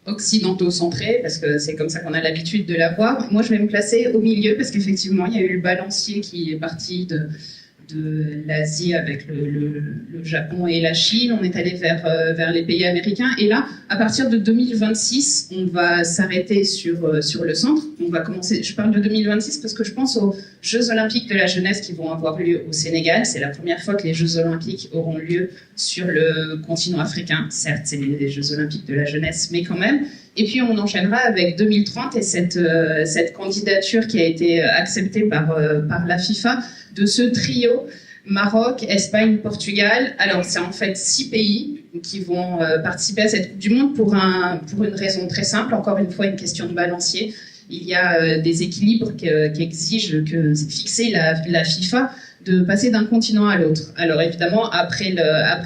occidentaux-centrée, parce que c'est comme ça qu'on a l'habitude de la voir, moi je vais me placer au milieu, parce qu'effectivement, il y a eu le balancier qui est parti de l'Asie avec le Japon et la Chine. On est allé vers les pays américains. Et là, à partir de 2026, on va s'arrêter sur le centre. On va commencer, je parle de 2026 parce que je pense aux Jeux Olympiques de la jeunesse qui vont avoir lieu au Sénégal. C'est la première fois que les Jeux Olympiques auront lieu sur le continent africain. Certes, c'est les Jeux Olympiques de la jeunesse, mais quand même. Et puis on enchaînera avec 2030 et cette candidature qui a été acceptée par la FIFA de ce trio Maroc, Espagne, Portugal. Alors c'est en fait 6 pays qui vont participer à cette Coupe du Monde pour une raison très simple, encore une fois une question de balancier. Il y a des équilibres qui exigent que c'est fixé la FIFA de passer d'un continent à l'autre. Alors évidemment, après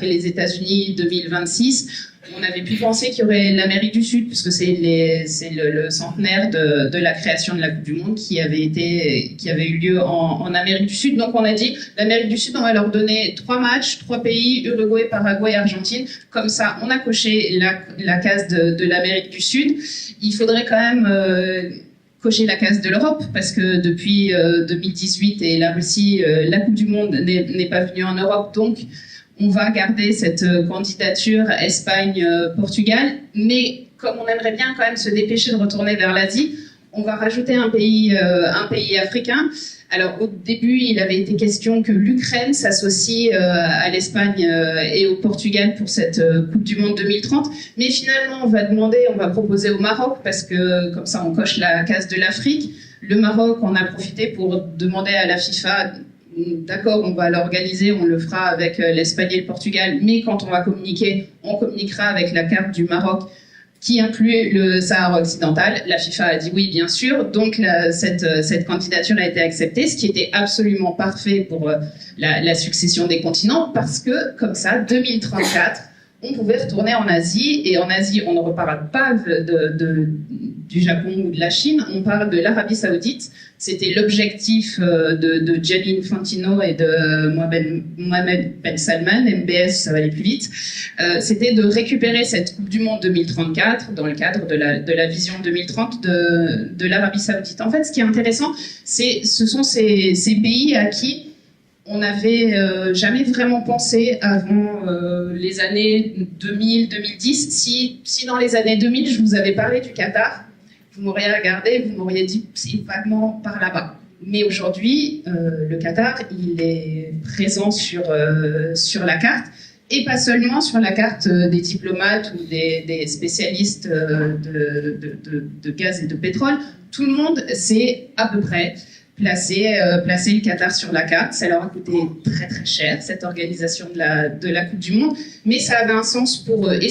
les États-Unis 2026, on avait pu penser qu'il y aurait l'Amérique du Sud, puisque c'est le centenaire de la création de la Coupe du Monde qui avait eu lieu en Amérique du Sud. Donc on a dit, l'Amérique du Sud, on va leur donner 3 matchs, 3 pays, Uruguay, Paraguay, Argentine. Comme ça, on a coché la case de l'Amérique du Sud. Il faudrait quand même cocher la case de l'Europe, parce que depuis 2018 et la Russie, la Coupe du Monde n'est pas venue en Europe, donc on va garder cette candidature Espagne-Portugal, mais comme on aimerait bien quand même se dépêcher de retourner vers l'Asie, on va rajouter un pays africain. Alors au début, il avait été question que l'Ukraine s'associe à l'Espagne et au Portugal pour cette Coupe du Monde 2030, mais finalement on va proposer au Maroc, parce que comme ça on coche la case de l'Afrique. Le Maroc, on a profité pour demander à la FIFA, d'accord, on va l'organiser, on le fera avec l'Espagne et le Portugal, mais quand on va communiquer, on communiquera avec la carte du Maroc qui inclut le Sahara occidental. La FIFA a dit oui, bien sûr, donc cette candidature a été acceptée, ce qui était absolument parfait pour la succession des continents, parce que comme ça, 2034, on pouvait retourner en Asie, et en Asie, on ne reparle pas du Japon ou de la Chine, on parle de l'Arabie Saoudite. C'était l'objectif de Gianni Infantino et de Mohamed Ben Salman, MBS, ça va aller plus vite. C'était de récupérer cette Coupe du Monde 2034 dans le cadre de la vision 2030 de l'Arabie Saoudite. En fait, ce qui est intéressant, ce sont ces pays à qui on n'avait jamais vraiment pensé avant les années 2000-2010. Si dans les années 2000, je vous avais parlé du Qatar, vous m'auriez regardé, vous m'auriez dit c'est vaguement par là-bas. Mais aujourd'hui, le Qatar, il est présent sur la carte, et pas seulement sur la carte des diplomates ou des spécialistes de gaz et de pétrole. Tout le monde sait à peu près placer le Qatar sur la carte. Ça leur a coûté très très cher, cette organisation de la Coupe du Monde, mais ça avait un sens pour eux. Et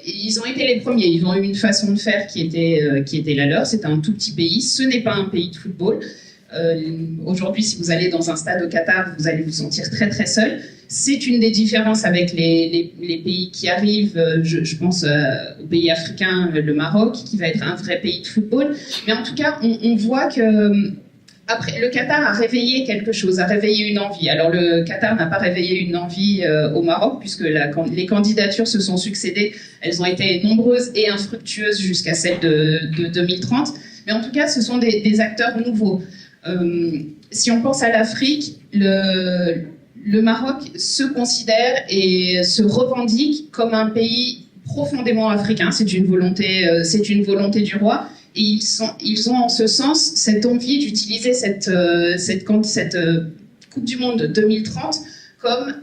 ils ont été les premiers. Ils ont eu une façon de faire qui était la leur. C'était un tout petit pays. Ce n'est pas un pays de football. Aujourd'hui, si vous allez dans un stade au Qatar, vous allez vous sentir très très seul. C'est une des différences avec les pays qui arrivent. Je pense au pays africain, le Maroc, qui va être un vrai pays de football. Mais en tout cas, on voit que après, le Qatar a réveillé quelque chose, a réveillé une envie. Alors le Qatar n'a pas réveillé une envie au Maroc, puisque les candidatures se sont succédées. Elles ont été nombreuses et infructueuses jusqu'à celle de 2030. Mais en tout cas, ce sont des acteurs nouveaux. Si on pense à l'Afrique, le Maroc se considère et se revendique comme un pays profondément africain. C'est une volonté du roi. Et ils ont en ce sens cette envie d'utiliser cette Coupe du Monde 2030 comme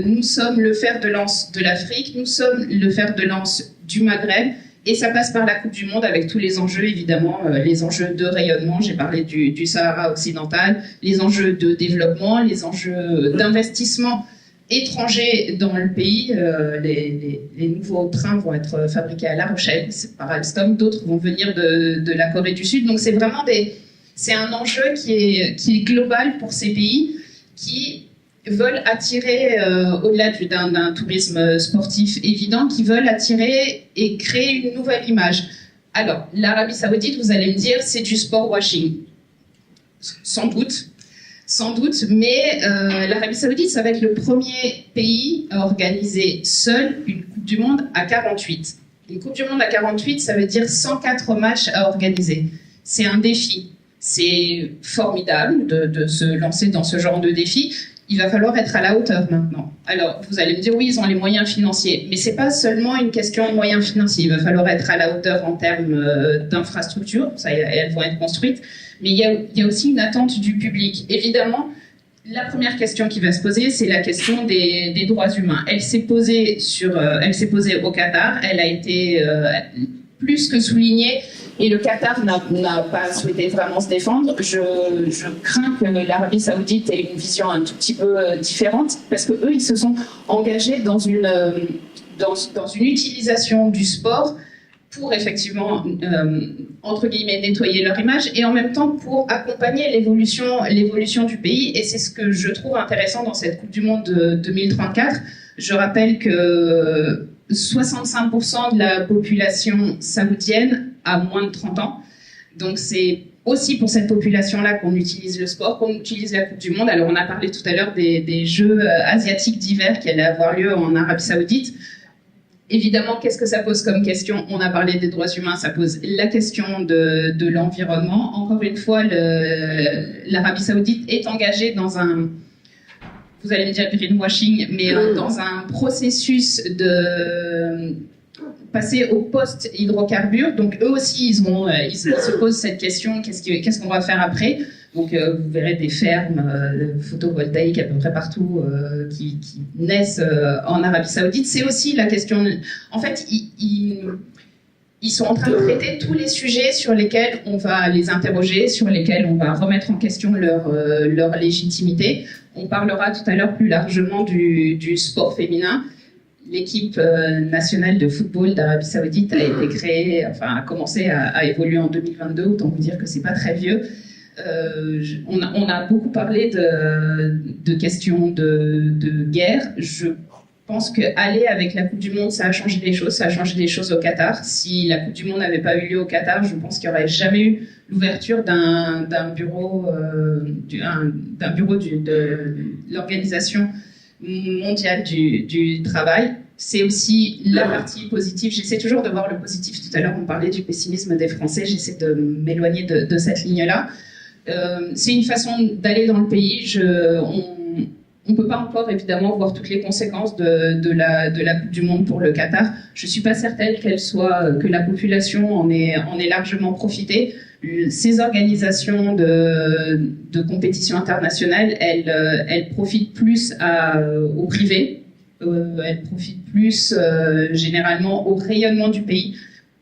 nous sommes le fer de lance de l'Afrique, nous sommes le fer de lance du Maghreb, et ça passe par la Coupe du Monde avec tous les enjeux, évidemment, les enjeux de rayonnement, j'ai parlé du Sahara occidental, les enjeux de développement, les enjeux d'investissement étrangers dans le pays. Les nouveaux trains vont être fabriqués à La Rochelle, c'est par Alstom, d'autres vont venir de la Corée du Sud. Donc c'est vraiment c'est un enjeu qui est global pour ces pays qui veulent attirer, au-delà d'un tourisme sportif évident, qui veulent attirer et créer une nouvelle image. Alors, l'Arabie Saoudite, vous allez me dire, c'est du sport washing. Sans doute, mais l'Arabie Saoudite, ça va être le premier pays à organiser seul une Coupe du Monde à 48. Une Coupe du Monde à 48, ça veut dire 104 matchs à organiser. C'est un défi. C'est formidable de se lancer dans ce genre de défi. Il va falloir être à la hauteur maintenant. Alors, vous allez me dire, oui, ils ont les moyens financiers. Mais ce n'est pas seulement une question de moyens financiers. Il va falloir être à la hauteur en termes d'infrastructures. Ça, elles vont être construites. Mais il y a aussi une attente du public. Évidemment, la première question qui va se poser, c'est la question des droits humains. Elle s'est posée au Qatar. Elle a été plus que soulignée. Et le Qatar n'a pas souhaité vraiment se défendre. Je crains que l'Arabie Saoudite ait une vision un tout petit peu différente, parce que eux, ils se sont engagés dans une utilisation du sport pour effectivement, entre guillemets, nettoyer leur image, et en même temps pour accompagner l'évolution du pays. Et c'est ce que je trouve intéressant dans cette Coupe du Monde de 2034. Je rappelle que 65% de la population saoudienne a moins de 30 ans. Donc c'est aussi pour cette population-là qu'on utilise le sport, qu'on utilise la Coupe du Monde. Alors on a parlé tout à l'heure des Jeux asiatiques d'hiver qui allaient avoir lieu en Arabie Saoudite. Évidemment, qu'est-ce que ça pose comme question? On a parlé des droits humains, ça pose la question de l'environnement. Encore une fois, l'Arabie Saoudite est engagée dans un... Vous allez me dire greenwashing, mais dans un processus de passer au post-hydrocarbures. Donc eux aussi, ils se posent cette question, qu'est-ce qu'on va faire après? Donc vous verrez des fermes photovoltaïques à peu près partout qui naissent en Arabie Saoudite. C'est aussi la question... En fait, ils sont en train de traiter tous les sujets sur lesquels on va les interroger, sur lesquels on va remettre en question leur légitimité. On parlera tout à l'heure plus largement du sport féminin. L'équipe nationale de football d'Arabie Saoudite a été créée, enfin a commencé à évoluer en 2022, autant vous dire que c'est pas très vieux. On a beaucoup parlé de questions de guerre. Je pense qu'aller avec la Coupe du Monde, ça a changé les choses. Ça a changé les choses au Qatar. Si la Coupe du Monde n'avait pas eu lieu au Qatar, je pense qu'il n'y aurait jamais eu l'ouverture d'un bureau de l'Organisation mondiale du travail. C'est aussi la partie positive. J'essaie toujours de voir le positif. Tout à l'heure, on parlait du pessimisme des Français. J'essaie de m'éloigner de cette ligne-là. C'est une façon d'aller dans le pays. On ne peut pas encore, évidemment, voir toutes les conséquences de la Coupe du Monde pour le Qatar. Je ne suis pas certaine que la population en ait largement profité. Ces organisations de compétition internationale, elles profitent plus au privé. Elles profitent plus généralement au rayonnement du pays.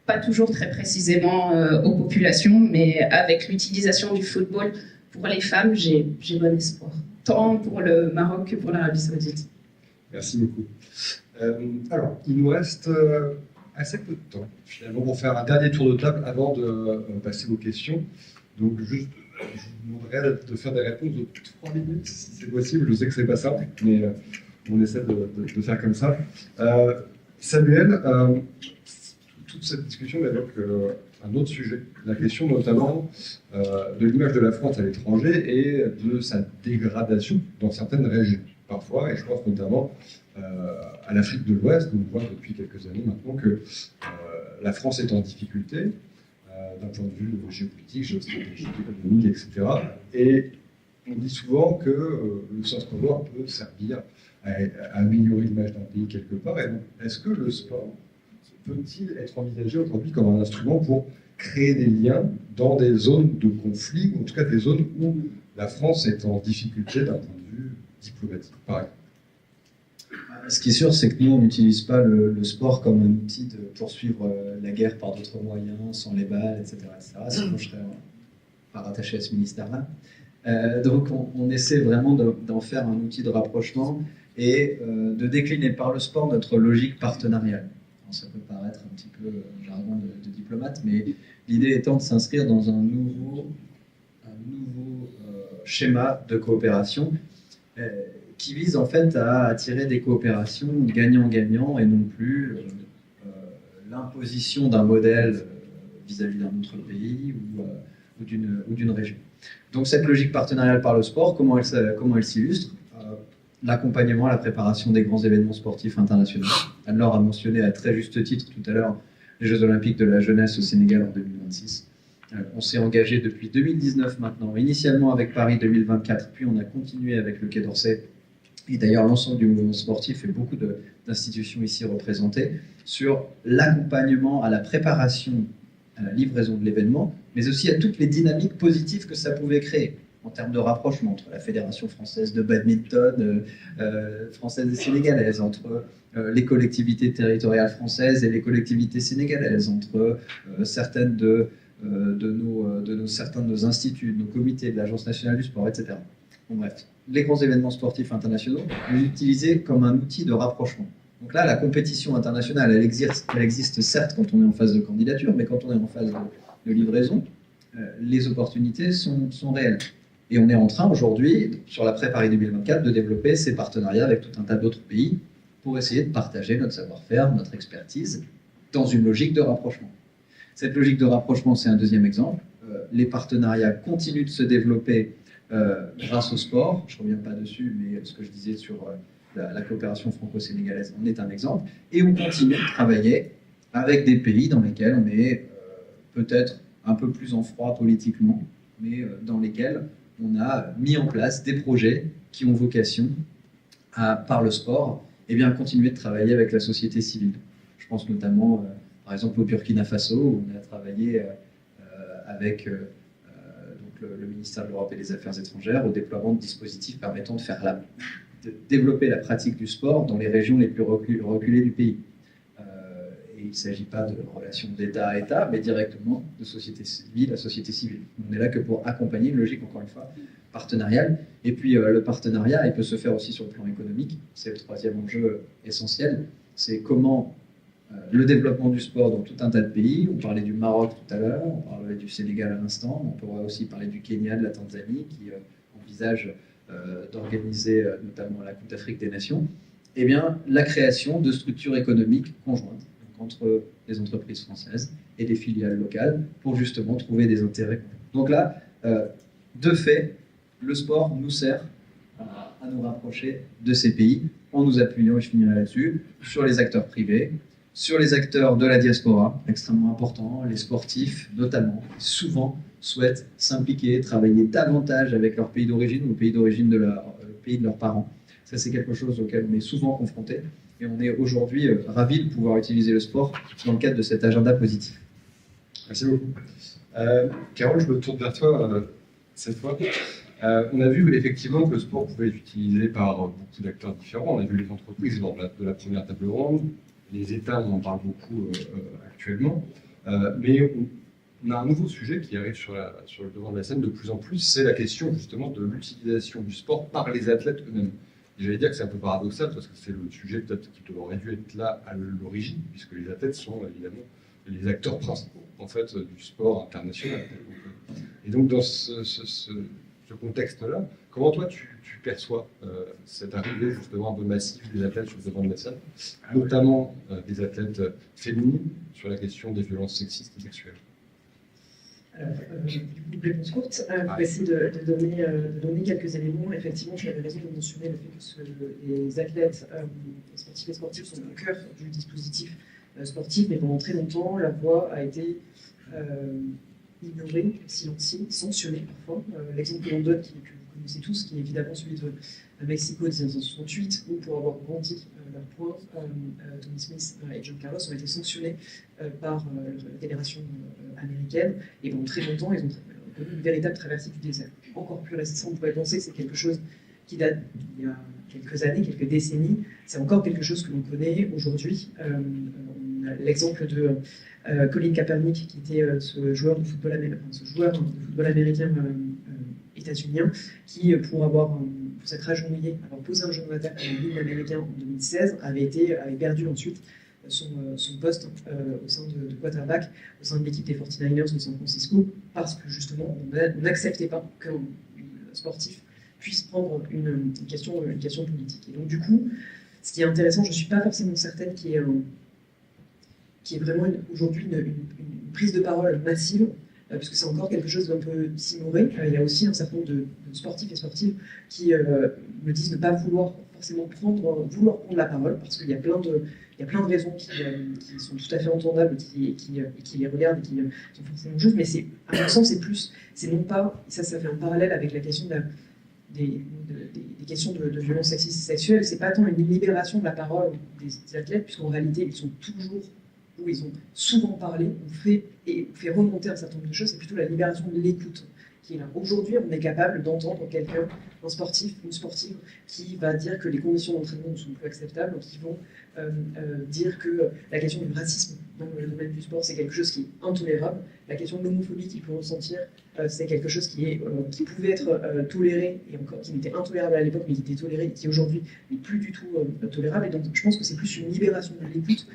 Pas toujours très précisément aux populations, mais avec l'utilisation du football pour les femmes, j'ai bon espoir. Tant pour le Maroc que pour l'Arabie Saoudite. Merci beaucoup. Alors, il nous reste assez peu de temps, finalement, pour faire un dernier tour de table avant de passer aux questions. Donc, juste, je vous demanderai de faire des réponses de 3 minutes, si c'est possible. Je sais que c'est pas simple, mais on essaie de faire comme ça. Samuel, toute cette discussion évoque un autre sujet, la question notamment de l'image de la France à l'étranger et de sa dégradation dans certaines régions, parfois, et je pense notamment à l'Afrique de l'Ouest, où on voit depuis quelques années maintenant que la France est en difficulté, d'un point de vue géopolitique, géostratégique, économique, etc. Et on dit souvent que le soft power peut servir à améliorer l'image d'un pays quelque part. Et donc, est-ce que le sport peut-il être envisagé aujourd'hui comme un instrument pour créer des liens dans des zones de conflit, ou en tout cas des zones où la France est en difficulté d'un point de vue diplomatique, par exemple. Ce qui est sûr, c'est que nous, on n'utilise pas le sport comme un outil de poursuivre la guerre par d'autres moyens, sans les balles, etc. Sinon, je serais pas rattaché à ce ministère-là. Donc, on essaie vraiment d'en faire un outil de rapprochement et de décliner par le sport notre logique partenariale. Alors, ça peut paraître un petit peu jargon de diplomate, mais l'idée étant de s'inscrire dans un nouveau schéma de coopération qui vise en fait à attirer des coopérations gagnant-gagnant et non plus l'imposition d'un modèle vis-à-vis d'un autre pays ou d'une région. Donc cette logique partenariale par le sport, comment elle s'illustre? L'accompagnement à la préparation des grands événements sportifs internationaux. Anne-Laure a mentionné à très juste titre tout à l'heure les Jeux Olympiques de la jeunesse au Sénégal en 2026. On s'est engagé depuis 2019 maintenant, initialement avec Paris 2024, puis on a continué avec le Quai d'Orsay, et d'ailleurs l'ensemble du mouvement sportif et beaucoup d'institutions ici représentées, sur l'accompagnement à la préparation, à la livraison de l'événement, mais aussi à toutes les dynamiques positives que ça pouvait créer, en termes de rapprochement entre la Fédération française de badminton, française et sénégalaise, entre les collectivités territoriales françaises et les collectivités sénégalaises, entre certains de nos instituts, de nos comités, de l'Agence nationale du sport, etc. Bon, bref, les grands événements sportifs internationaux, les utiliser comme un outil de rapprochement. Donc là, la compétition internationale, elle existe certes quand on est en phase de candidature, mais quand on est en phase de livraison, les opportunités sont réelles. Et on est en train aujourd'hui, sur la Pré Paris 2024, de développer ces partenariats avec tout un tas d'autres pays pour essayer de partager notre savoir-faire, notre expertise, dans une logique de rapprochement. Cette logique de rapprochement, c'est un deuxième exemple. Les partenariats continuent de se développer grâce au sport. Je ne reviens pas dessus, mais ce que je disais sur la coopération franco-sénégalaise en est un exemple. Et on continue de travailler avec des pays dans lesquels on est peut-être un peu plus en froid politiquement, mais dans lesquels on a mis en place des projets qui ont vocation à, par le sport, continuer de travailler avec la société civile. Je pense notamment, par exemple, au Burkina Faso, où on a travaillé avec le ministère de l'Europe et des Affaires étrangères au déploiement de dispositifs permettant de développer la pratique du sport dans les régions les plus reculées du pays. Et il ne s'agit pas de relations d'État à État, mais directement de société civile à société civile. On n'est là que pour accompagner une logique, encore une fois, partenariale. Et puis le partenariat, il peut se faire aussi sur le plan économique. C'est le troisième enjeu essentiel. C'est comment le développement du sport dans tout un tas de pays. On parlait du Maroc tout à l'heure, on parlait du Sénégal à l'instant, on pourra aussi parler du Kenya, de la Tanzanie, qui envisage d'organiser notamment la Coupe d'Afrique des Nations. La création de structures économiques conjointes entre les entreprises françaises et les filiales locales pour justement trouver des intérêts. Donc là, de fait, le sport nous sert à nous rapprocher de ces pays en nous appuyant, et je finirai là-dessus, sur les acteurs privés, sur les acteurs de la diaspora, extrêmement important, les sportifs notamment, souvent souhaitent s'impliquer, travailler davantage avec leur pays d'origine ou le pays d'origine de pays de leurs parents. Ça, c'est quelque chose auquel on est souvent confronté. Et on est aujourd'hui ravis de pouvoir utiliser le sport dans le cadre de cet agenda positif. Merci beaucoup. Carole, je me tourne vers toi cette fois. On a vu effectivement que le sport pouvait être utilisé par beaucoup d'acteurs différents. On a vu les entreprises lors de la première table ronde, les États, on en parle beaucoup actuellement. Mais on a un nouveau sujet qui arrive sur le devant de la scène de plus en plus, c'est la question justement de l'utilisation du sport par les athlètes eux-mêmes. J'allais dire que c'est un peu paradoxal parce que c'est le sujet peut-être qui aurait dû être là à l'origine, puisque les athlètes sont évidemment les acteurs principaux en fait du sport international. Et donc dans ce contexte-là, comment toi tu perçois cette arrivée justement un peu massive des athlètes sur le devant de la scène, notamment des athlètes féminines sur la question des violences sexistes et sexuelles? Alors, du coup, réponse courte, pour essayer de donner quelques éléments. Effectivement, tu avais raison de mentionner le fait que les athlètes sportifs et sportifs sont au cœur du dispositif sportif, mais pendant très longtemps, leur voix a été ignorée, silenciée, sanctionnée parfois. L'exemple que l'on donne, que vous connaissez tous, qui est évidemment celui de Mexico de 1968, où pour avoir brandi leur poing, Tommy Smith et John Carlos ont été sanctionnés par la fédération américaine, et pendant très longtemps, ils ont connu une véritable traversée du désert. Encore plus récent, on pourrait penser que c'est quelque chose qui date d'il y a quelques années, quelques décennies. C'est encore quelque chose que l'on connaît aujourd'hui. On a l'exemple de Colin Kaepernick, qui était ce joueur de football américain états-unien, qui, pour s'être agenouillé, avoir posé un genou à terre pour l'hymne américain en 2016, avait perdu ensuite son poste au sein de quarterback, au sein de l'équipe des 49ers de San Francisco, parce que justement, on n'acceptait pas qu'un sportif puisse prendre une question politique. Et donc du coup, ce qui est intéressant, je ne suis pas forcément certaine qu'il y ait vraiment aujourd'hui une prise de parole massive, puisque c'est encore quelque chose d'un peu timoré. Il y a aussi un certain nombre de sportifs et sportives qui me disent ne pas vouloir forcément prendre la parole, parce qu'il y a plein de raisons qui sont tout à fait entendables et qui les regardent et qui sont forcément justes, mais à mon sens, c'est non pas, et ça fait un parallèle avec la question des questions de violence sexiste et sexuelle, c'est pas tant une libération de la parole des athlètes, puisqu'en réalité, ils ont souvent parlé, ont fait remonter un certain nombre de choses, c'est plutôt la libération de l'écoute qui est là. Aujourd'hui, on est capable d'entendre quelqu'un, un sportif, une sportive, qui va dire que les conditions d'entraînement ne sont plus acceptables, qui vont dire que la question du racisme dans le domaine du sport, c'est quelque chose qui est intolérable. La question de l'homophobie qu'ils peuvent ressentir, c'est quelque chose qui pouvait être toléré, et encore qui n'était intolérable à l'époque, mais qui était toléré, et qui aujourd'hui n'est plus du tout tolérable. Et donc, je pense que c'est plus une libération de l'écoute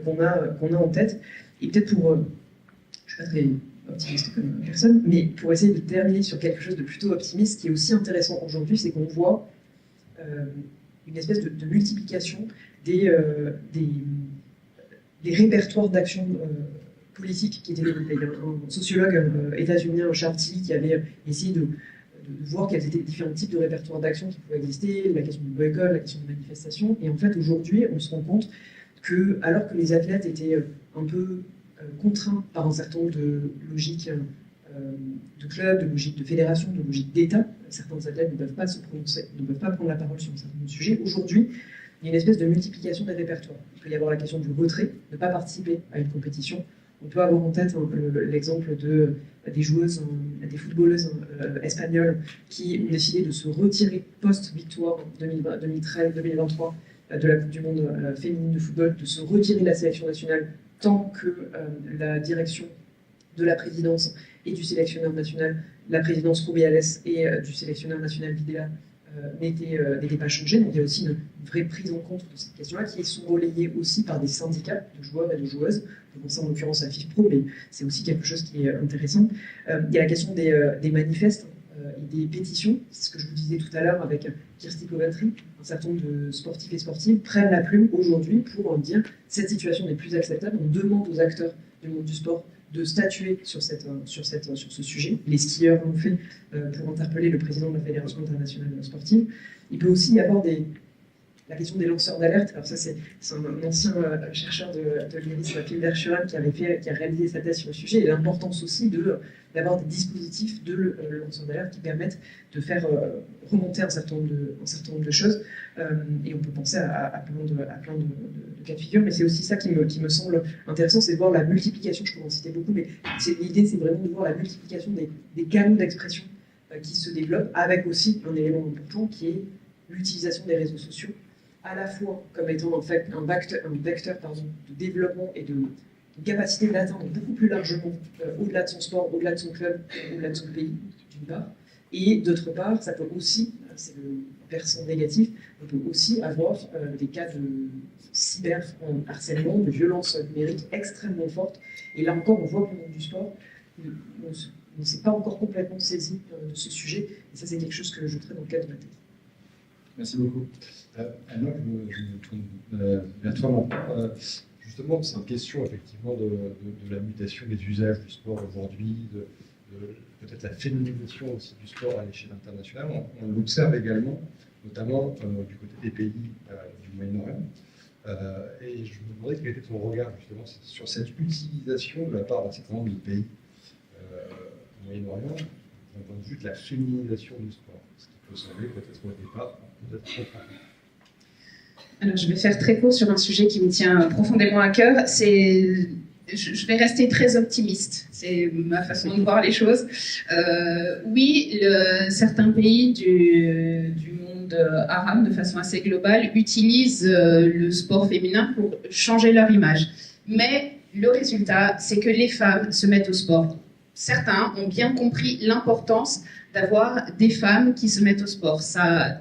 qu'on a en tête. Et peut-être je ne suis pas très optimiste comme personne, mais pour essayer de terminer sur quelque chose de plutôt optimiste, qui est aussi intéressant aujourd'hui, c'est qu'on voit une espèce de multiplication des répertoires d'action politique qui étaient développés. Il y a un sociologue états-unien, Charles Tilly, qui avait essayé de voir quels étaient les différents types de répertoires d'action qui pouvaient exister, la question du boycott, la question de manifestation. Et en fait, aujourd'hui, on se rend compte que, alors que les athlètes étaient un peu contraints par un certain nombre de logiques de clubs, de logiques de fédération, de logiques d'État, certains athlètes ne peuvent pas se prononcer, ne peuvent pas prendre la parole sur un certain nombre de sujets. Aujourd'hui, il y a une espèce de multiplication des répertoires. Il peut y avoir la question du retrait, ne pas participer à une compétition. On peut avoir en tête l'exemple des joueuses, des footballeuses espagnoles qui ont décidé de se retirer post-victoire 2013-2023 de la Coupe du Monde féminine de football, de se retirer de la sélection nationale tant que la direction de la présidence et du sélectionneur national, la présidence Rubiales et du sélectionneur national Videla n'étaient pas changées. Donc il y a aussi une vraie prise en compte de cette question-là, qui sont relayées aussi par des syndicats de joueurs et de joueuses. Je pense en l'occurrence à FIFPro, mais c'est aussi quelque chose qui est intéressant. Il y a la question des manifestes et des pétitions. C'est ce que je vous disais tout à l'heure avec Kirsty Coventry. Un certain nombre de sportifs et sportives prennent la plume aujourd'hui pour dire cette situation n'est plus acceptable. On demande aux acteurs du monde du sport de statuer sur ce sujet. Les skieurs l'ont fait pour interpeller le président de la Fédération internationale sportive. Il peut aussi y avoir la question des lanceurs d'alerte. Alors ça, c'est un ancien chercheur de l'IRIS, Phil Verschuren, qui a réalisé sa thèse sur le sujet, et l'importance aussi d'avoir des dispositifs de lanceurs d'alerte qui permettent de faire remonter un certain nombre de choses. Et on peut penser à plein de cas de figure, mais c'est aussi ça qui me semble intéressant, c'est de voir la multiplication, je peux en citer beaucoup, mais l'idée, c'est vraiment de voir la multiplication des canaux d'expression qui se développent, avec aussi un élément important qui est l'utilisation des réseaux sociaux, à la fois comme étant un vecteur de développement et de capacité d'atteindre beaucoup plus largement au-delà de son sport, au-delà de son club, au-delà de son pays, d'une part, et d'autre part, ça peut aussi, c'est le versant négatif, on peut aussi avoir des cas de cyberharcèlement, de violence numérique extrêmement forte, et là encore, on voit que le monde du sport ne s'est pas encore complètement saisi de ce sujet, et ça c'est quelque chose que je traite dans le cadre de ma thèse. Merci beaucoup. Anna, je me tourne vers toi maintenant. Justement, c'est une question effectivement de la mutation des usages du sport aujourd'hui, de peut-être la féminisation aussi du sport à l'échelle internationale. On l'observe également, notamment du côté des pays du Moyen-Orient. Et je me demandais quel était ton regard justement sur cette utilisation de la part d'un certain nombre de pays du Moyen-Orient d'un point de vue de la féminisation du sport. Ce qui peut sembler peut-être au départ, peut-être trop. Alors, je vais faire très court sur un sujet qui me tient profondément à cœur. Je vais rester très optimiste. C'est ma façon de voir les choses. Oui, certains pays du monde arabe, de façon assez globale, utilisent le sport féminin pour changer leur image. Mais le résultat, c'est que les femmes se mettent au sport. Certains ont bien compris l'importance d'avoir des femmes qui se mettent au sport. Ça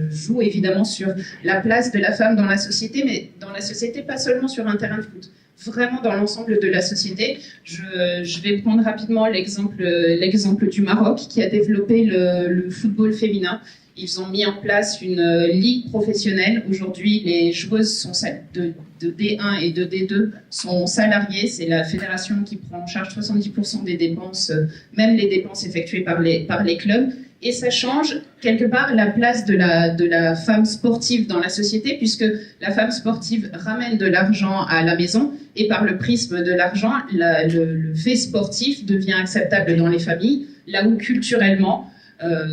joue évidemment sur la place de la femme dans la société, mais dans la société, pas seulement sur un terrain de foot, vraiment dans l'ensemble de la société. Je vais prendre rapidement l'exemple du Maroc, qui a développé le football féminin. Ils ont mis en place une ligue professionnelle. Aujourd'hui, les joueuses de D1 et de D2 sont salariées. C'est la fédération qui prend en charge 70% des dépenses, même les dépenses effectuées par les clubs. Et ça change quelque part la place de la femme sportive dans la société, puisque la femme sportive ramène de l'argent à la maison, et par le prisme de l'argent, le fait sportif devient acceptable dans les familles, là où culturellement,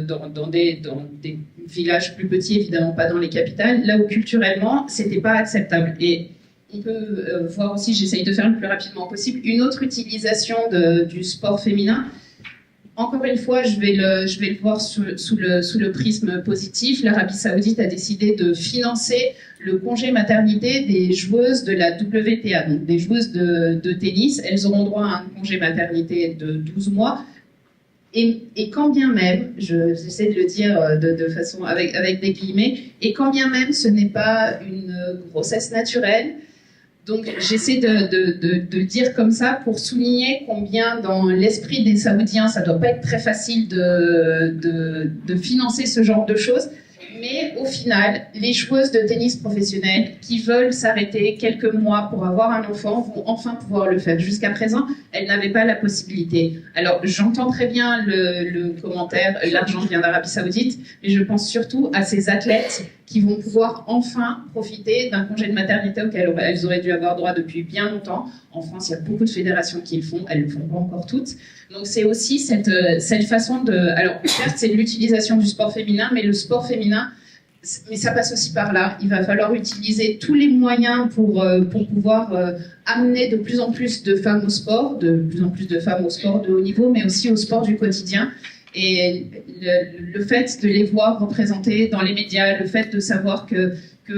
dans des villages plus petits, évidemment pas dans les capitales, là où culturellement, c'était pas acceptable. Et on peut voir aussi, j'essaye de faire le plus rapidement possible, une autre utilisation du sport féminin. Encore une fois, je vais le voir sous le prisme positif. L'Arabie Saoudite a décidé de financer le congé maternité des joueuses de la WTA, donc des joueuses de tennis. Elles auront droit à un congé maternité de 12 mois. Et quand bien même, j'essaie de le dire de façon avec des guillemets, et quand bien même ce n'est pas une grossesse naturelle, donc j'essaie de le dire comme ça pour souligner combien dans l'esprit des Saoudiens, ça doit pas être très facile de financer ce genre de choses. Mais au final, les joueuses de tennis professionnelles qui veulent s'arrêter quelques mois pour avoir un enfant vont enfin pouvoir le faire. Jusqu'à présent, elles n'avaient pas la possibilité. Alors, j'entends très bien le commentaire « l'argent vient d'Arabie Saoudite », mais je pense surtout à ces athlètes qui vont pouvoir enfin profiter d'un congé de maternité auquel elles auraient dû avoir droit depuis bien longtemps. En France, il y a beaucoup de fédérations qui le font, elles ne le font pas encore toutes. Donc c'est aussi cette façon de... Alors certes, c'est l'utilisation du sport féminin, mais le sport féminin, mais ça passe aussi par là. Il va falloir utiliser tous les moyens pour pouvoir amener de plus en plus de femmes au sport, de plus en plus de femmes au sport de haut niveau, mais aussi au sport du quotidien. Et le fait de les voir représentées dans les médias, le fait de savoir que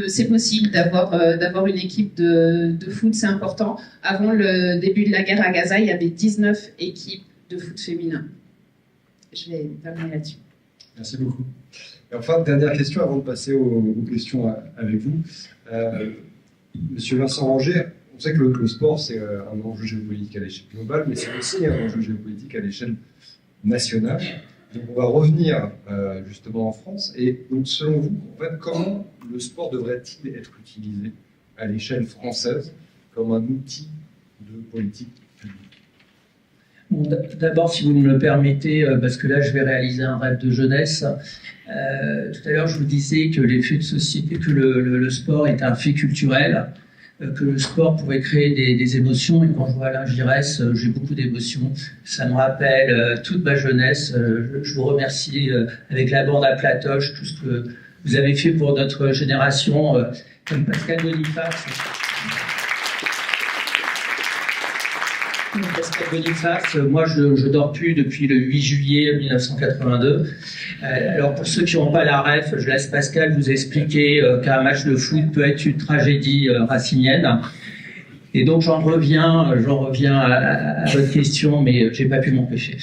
c'est possible d'avoir une équipe de foot, c'est important. Avant le début de la guerre à Gaza, il y avait 19 équipes de foot féminin. Je vais terminer là-dessus. Merci beaucoup. Et enfin, dernière question avant de passer aux questions avec vous. Monsieur Vincent Ranger, on sait que le sport, c'est un enjeu géopolitique à l'échelle globale, mais c'est aussi un enjeu géopolitique à l'échelle nationale. Donc on va revenir justement en France. Et donc selon vous, en fait, comment le sport devrait-il être utilisé à l'échelle française comme un outil de politique publique? Bon, d'abord, si vous me le permettez, parce que là, je vais réaliser un rêve de jeunesse. Tout à l'heure, je vous disais que les faits de société, que le sport est un fait culturel, que le sport pouvait créer des émotions. Et quand je vois Alain Giresse, j'ai beaucoup d'émotions. Ça me rappelle toute ma jeunesse. Je vous remercie avec la bande à Platoche, tout ce que vous avez fait pour notre génération, comme Pascal Boniface. Pascal Boniface, moi je dors plus depuis le 8 juillet 1982. Alors pour ceux qui n'ont pas la ref, je laisse Pascal vous expliquer qu'un match de foot peut être une tragédie racinienne. Et donc j'en reviens à votre question, mais j'ai pas pu m'empêcher.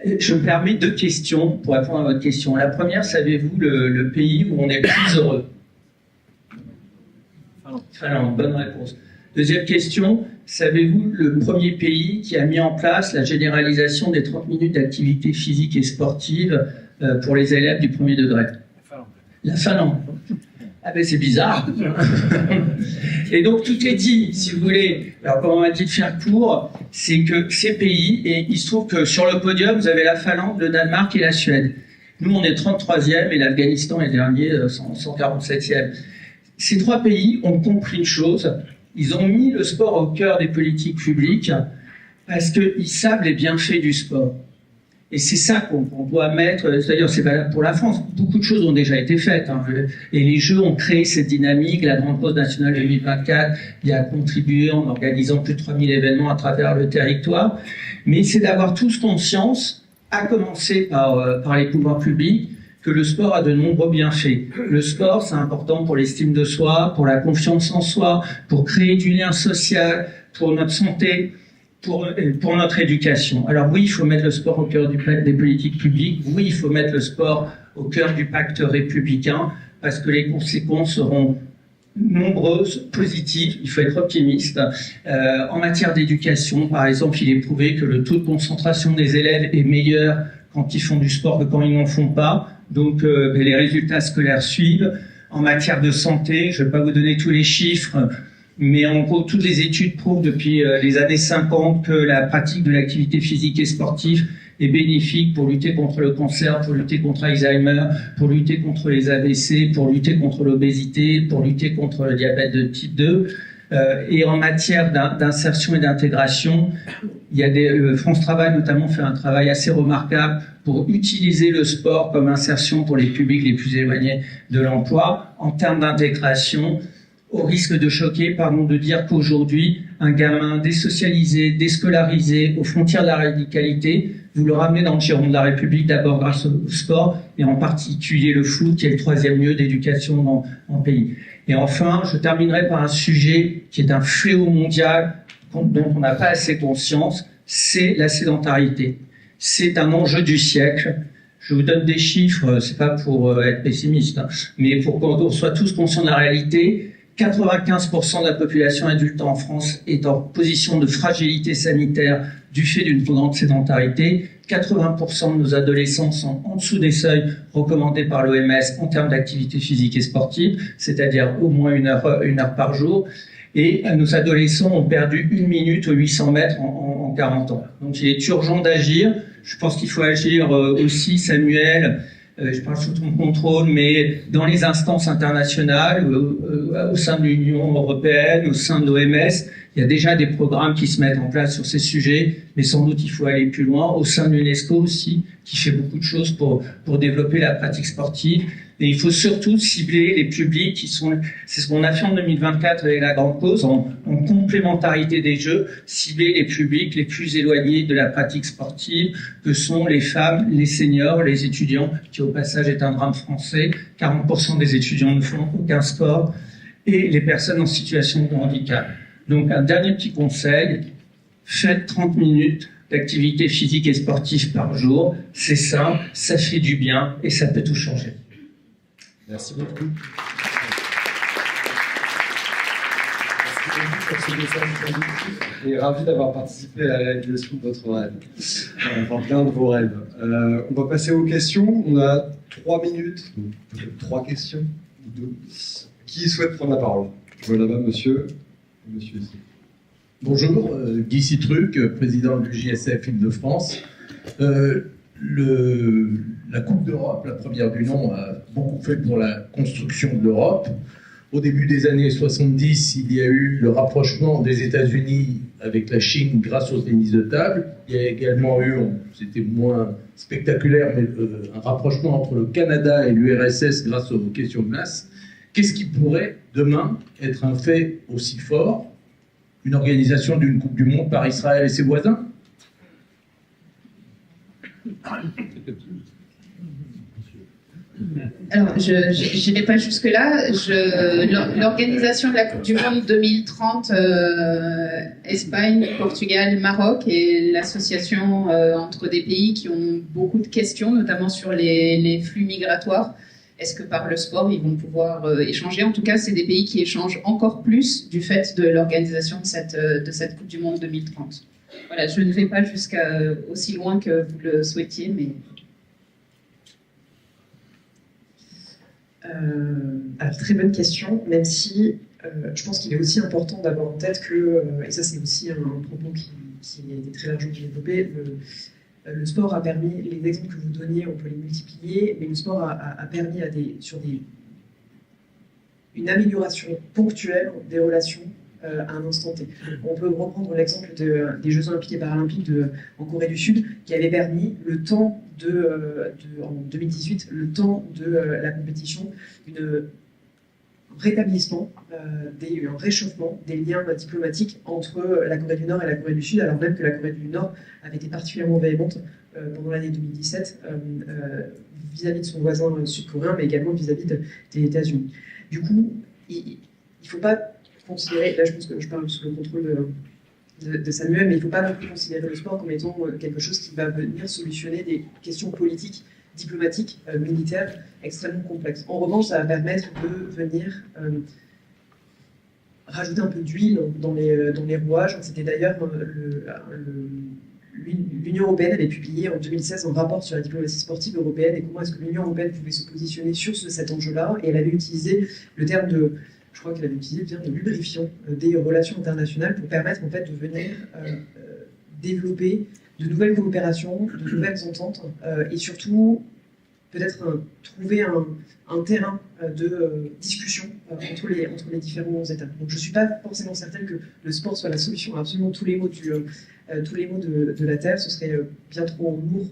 Je me permets 2 questions pour répondre à votre question. La première, savez-vous le pays où on est le plus heureux? Finlande, bonne réponse. Deuxième question, savez-vous le premier pays qui a mis en place la généralisation des 30 minutes d'activité physique et sportive pour les élèves du premier degré? La Finlande. Ah ben c'est bizarre. Et donc tout est dit, si vous voulez. Alors comme on m'a dit de faire court, c'est que ces pays, et il se trouve que sur le podium, vous avez la Finlande, le Danemark et la Suède. Nous, on est 33e et l'Afghanistan est dernier, 147e. Ces 3 pays ont compris une chose. Ils ont mis le sport au cœur des politiques publiques parce qu'ils savent les bienfaits du sport. Et c'est ça qu'on doit mettre, d'ailleurs c'est valable pour la France, beaucoup de choses ont déjà été faites, hein, et les Jeux ont créé cette dynamique, la Grande Cause nationale 2024 y a contribué en organisant plus de 3000 événements à travers le territoire, mais c'est d'avoir tous conscience, à commencer par les pouvoirs publics, que le sport a de nombreux bienfaits. Le sport, c'est important pour l'estime de soi, pour la confiance en soi, pour créer du lien social, pour notre santé, pour notre éducation. Alors oui, il faut mettre le sport au cœur des politiques publiques. Oui, il faut mettre le sport au cœur du pacte républicain parce que les conséquences seront nombreuses, positives. Il faut être optimiste. En matière d'éducation, par exemple, il est prouvé que le taux de concentration des élèves est meilleur quand ils font du sport que quand ils n'en font pas. Donc les résultats scolaires suivent. En matière de santé, je ne vais pas vous donner tous les chiffres, mais en gros, toutes les études prouvent depuis les années 50 que la pratique de l'activité physique et sportive est bénéfique pour lutter contre le cancer, pour lutter contre Alzheimer, pour lutter contre les AVC, pour lutter contre l'obésité, pour lutter contre le diabète de type 2. Et en matière d'insertion et d'intégration, il y a France Travail notamment fait un travail assez remarquable pour utiliser le sport comme insertion pour les publics les plus éloignés de l'emploi. En termes d'intégration, au risque de choquer, pardon de dire qu'aujourd'hui, un gamin désocialisé, déscolarisé, aux frontières de la radicalité, vous le ramenez dans le giron de la République d'abord grâce au sport, et en particulier le foot, qui est le 3e lieu d'éducation dans le pays. Et enfin, je terminerai par un sujet qui est un fléau mondial dont on n'a pas assez conscience, c'est la sédentarité. C'est un enjeu du siècle. Je vous donne des chiffres, c'est pas pour être pessimiste, hein, mais pour qu'on soit tous conscients de la réalité. 95% de la population adulte en France est en position de fragilité sanitaire du fait d'une trop grande sédentarité. 80% de nos adolescents sont en dessous des seuils recommandés par l'OMS en termes d'activité physique et sportive, c'est-à-dire au moins une heure par jour. Et nos adolescents ont perdu 1 minute aux 800 mètres en 40 ans. Donc il est urgent d'agir. Je pense qu'il faut agir aussi, Samuel, je parle sous ton contrôle, mais dans les instances internationales, au sein de l'Union européenne, au sein de l'OMS, il y a déjà des programmes qui se mettent en place sur ces sujets, mais sans doute il faut aller plus loin. Au sein de l'UNESCO aussi, qui fait beaucoup de choses pour développer la pratique sportive. Et il faut surtout cibler les publics qui sont, c'est ce qu'on a fait en 2024 avec la Grande Cause, en complémentarité des Jeux, cibler les publics les plus éloignés de la pratique sportive, que sont les femmes, les seniors, les étudiants, qui au passage est un drame français. 40% des étudiants ne font aucun sport, et les personnes en situation de handicap. Donc un dernier petit conseil, faites 30 minutes d'activité physique et sportive par jour. C'est simple, ça fait du bien et ça peut tout changer. Merci beaucoup. Et ravi d'avoir participé à la réalisation de votre rêve, enfin plein de vos rêves. On va passer aux questions. On a 3 minutes, donc peut-être 3 questions, 2. Qui souhaite prendre la parole? Je vois là-bas, monsieur ici. Bonjour, Guy Citruc, président du JSF Île-de-France. La Coupe d'Europe, la première du nom, a beaucoup fait pour la construction de l'Europe. Au début des années 70, il y a eu le rapprochement des États-Unis avec la Chine grâce au tennis de table. Il y a également eu, c'était moins spectaculaire, mais un rapprochement entre le Canada et l'URSS grâce au hockey sur glace. Qu'est-ce qui pourrait, demain, être un fait aussi fort, une organisation d'une Coupe du Monde par Israël et ses voisins? Alors, je n'irai pas jusque-là. L'organisation de la Coupe du Monde 2030, Espagne, Portugal, Maroc, et l'association entre des pays qui ont beaucoup de questions, notamment sur les flux migratoires. Est-ce que par le sport, ils vont pouvoir échanger? En tout cas, c'est des pays qui échangent encore plus du fait de l'organisation de cette Coupe du Monde 2030. Voilà, je ne vais pas jusqu'à aussi loin que vous le souhaitiez, mais... Alors, très bonne question, même si je pense qu'il est aussi important d'avoir en tête que, et ça c'est aussi un propos qui a été très largement développé, le sport a permis, les exemples que vous donniez, on peut les multiplier, mais le sport a permis une amélioration ponctuelle des relations à un instant T. On peut reprendre l'exemple des Jeux Olympiques et Paralympiques en Corée du Sud, qui avait permis le temps en 2018, le temps de la compétition, un rétablissement, un réchauffement des liens diplomatiques entre la Corée du Nord et la Corée du Sud, alors même que la Corée du Nord avait été particulièrement véhémente pendant l'année 2017 vis-à-vis de son voisin sud-coréen, mais également vis-à-vis des États-Unis. Du coup, il ne faut pas considérer, là je pense que je parle sous le contrôle de Samuel, mais il ne faut pas non plus considérer le sport comme étant quelque chose qui va venir solutionner des questions politiques, diplomatiques, militaires extrêmement complexes. En revanche, ça va permettre de venir rajouter un peu d'huile dans les rouages. C'était d'ailleurs l'Union européenne avait publié en 2016 un rapport sur la diplomatie sportive européenne et comment est-ce que l'Union européenne pouvait se positionner sur cet enjeu-là, et elle avait utilisé le terme de lubrifiant des relations internationales pour permettre en fait de venir développer de nouvelles coopérations, de nouvelles ententes et surtout peut-être trouver un terrain de discussion entre les différents États. Donc je ne suis pas forcément certaine que le sport soit la solution à absolument tous les maux de la Terre. Ce serait bien trop lourd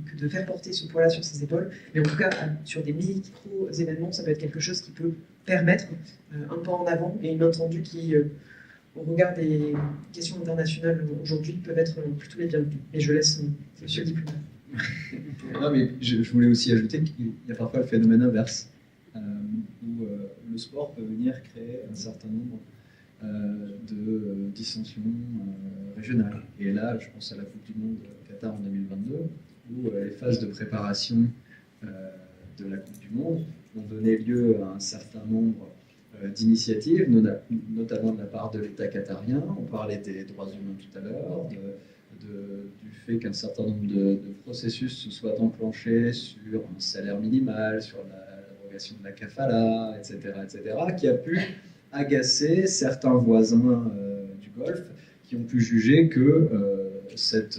que de faire porter ce poids-là sur ses épaules. Mais en tout cas, sur des micro-événements, ça peut être quelque chose qui peut permettre un pas en avant et une main tendue qui, au regard des questions internationales aujourd'hui, peuvent être plutôt les bienvenues. Et je laisse monsieur le diplomate. Non, mais je voulais aussi ajouter qu'il y a parfois le phénomène inverse, où le sport peut venir créer un certain nombre de dissensions régionales. Et là, je pense à la Coupe du Monde Qatar en 2022, où les phases de préparation de la Coupe du Monde ont donné lieu à un certain nombre d'initiatives, notamment de la part de l'État qatarien. On parlait des droits humains tout à l'heure, du fait qu'un certain nombre de processus se soient enclenchés sur un salaire minimal, sur l'abrogation de la kafala, etc., qui a pu agacer certains voisins du Golfe qui ont pu juger que cette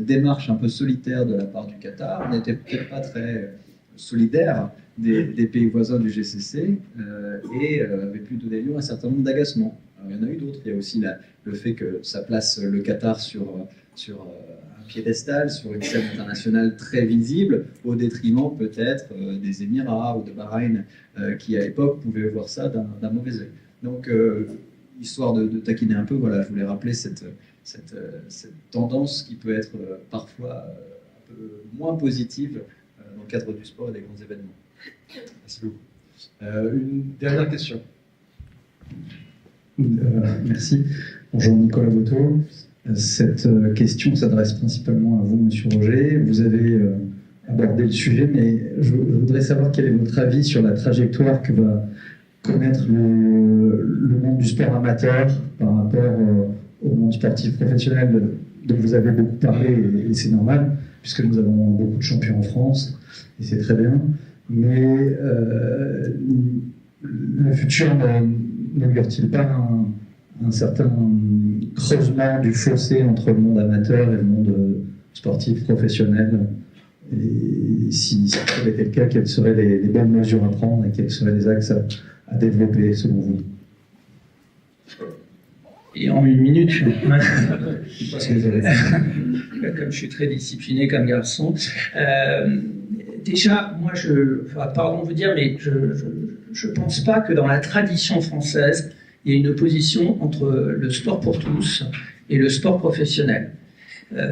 démarche un peu solitaire de la part du Qatar n'était peut-être pas très solidaire des pays voisins du GCC et avait pu donner lieu à un certain nombre d'agacements. Il y en a eu d'autres. Il y a aussi le fait que ça place le Qatar sur un piédestal, sur une scène internationale très visible, au détriment peut-être des Émirats ou de Bahreïn, qui à l'époque pouvaient voir ça d'un mauvais œil. Donc, histoire de taquiner un peu, voilà, je voulais rappeler cette tendance qui peut être parfois un peu moins positive dans le cadre du sport et des grands événements. Merci beaucoup. Une dernière question. Merci. Bonjour Nicolas Boteau. Cette question s'adresse principalement à vous, Monsieur Roger. Vous avez abordé le sujet, mais je voudrais savoir quel est votre avis sur la trajectoire que va connaître le monde du sport amateur par rapport au monde sportif professionnel dont vous avez beaucoup parlé, et c'est normal, puisque nous avons beaucoup de champions en France, et c'est très bien. Mais le futur n'augure-t-il pas un certain creusement du fossé entre le monde amateur et le monde sportif professionnel? Et si tel était le cas, quelles seraient les bonnes mesures à prendre et quels seraient les axes à développer selon vous? Et en une minute, comme je suis très discipliné comme garçon, déjà, moi, pardon de vous dire, mais je ne pense pas que dans la tradition française, il y ait une opposition entre le sport pour tous et le sport professionnel.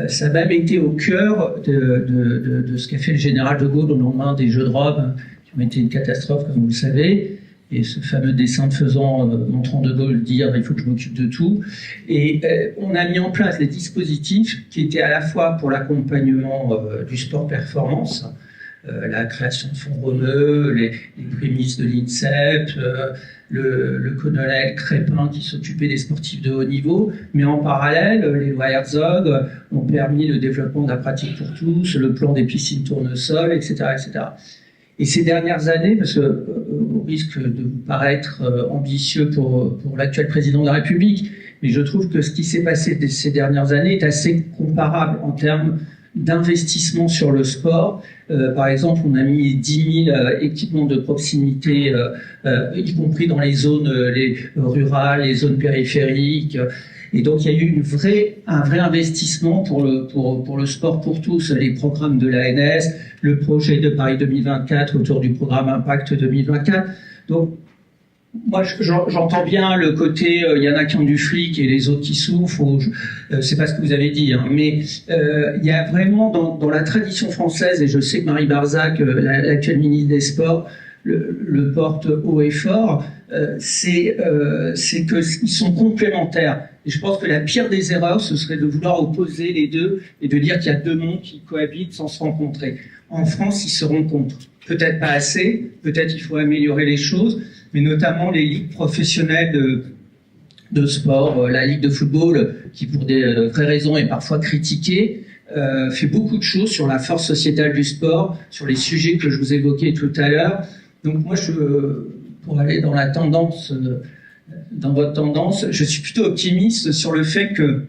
Ça a même été au cœur de ce qu'a fait le général de Gaulle au lendemain des Jeux de Rome, qui ont été une catastrophe, comme vous le savez, et ce fameux dessin montrant de Gaulle dire « il faut que je m'occupe de tout ». Et on a mis en place des dispositifs qui étaient à la fois pour l'accompagnement du sport performance, la création de fonds Romeu, les prémices de l'INSEP, le colonel Crépin qui s'occupait des sportifs de haut niveau, mais en parallèle, les lois Herzog ont permis le développement de la pratique pour tous, le plan des piscines tournesol, etc., etc. Et ces dernières années, parce que au risque de vous paraître ambitieux pour l'actuel président de la République, mais je trouve que ce qui s'est passé ces dernières années est assez comparable en termes d'investissement sur le sport. Par exemple, on a mis 10 000 équipements de proximité, y compris dans les zones rurales, les zones périphériques. Et donc, il y a eu un vrai investissement pour le sport pour tous, les programmes de l'ANS, le projet de Paris 2024 autour du programme Impact 2024. Donc, moi, j'entends bien le côté, il y en a qui ont du fric et les autres qui souffrent, c'est pas ce que vous avez dit, hein, mais il y a vraiment dans la tradition française, et je sais que Marie Barzac, l'actuelle ministre des Sports, le porte haut et fort, c'est qu'ils sont complémentaires. Et je pense que la pire des erreurs, ce serait de vouloir opposer les deux et de dire qu'il y a deux mondes qui cohabitent sans se rencontrer. En France, ils se rencontrent. Peut-être pas assez, peut-être il faut améliorer les choses, mais notamment les ligues professionnelles de sport, la ligue de football, qui pour des vraies raisons est parfois critiquée, fait beaucoup de choses sur la force sociétale du sport, sur les sujets que je vous évoquais tout à l'heure. Donc moi, pour aller dans la tendance, dans votre tendance, je suis plutôt optimiste sur le fait que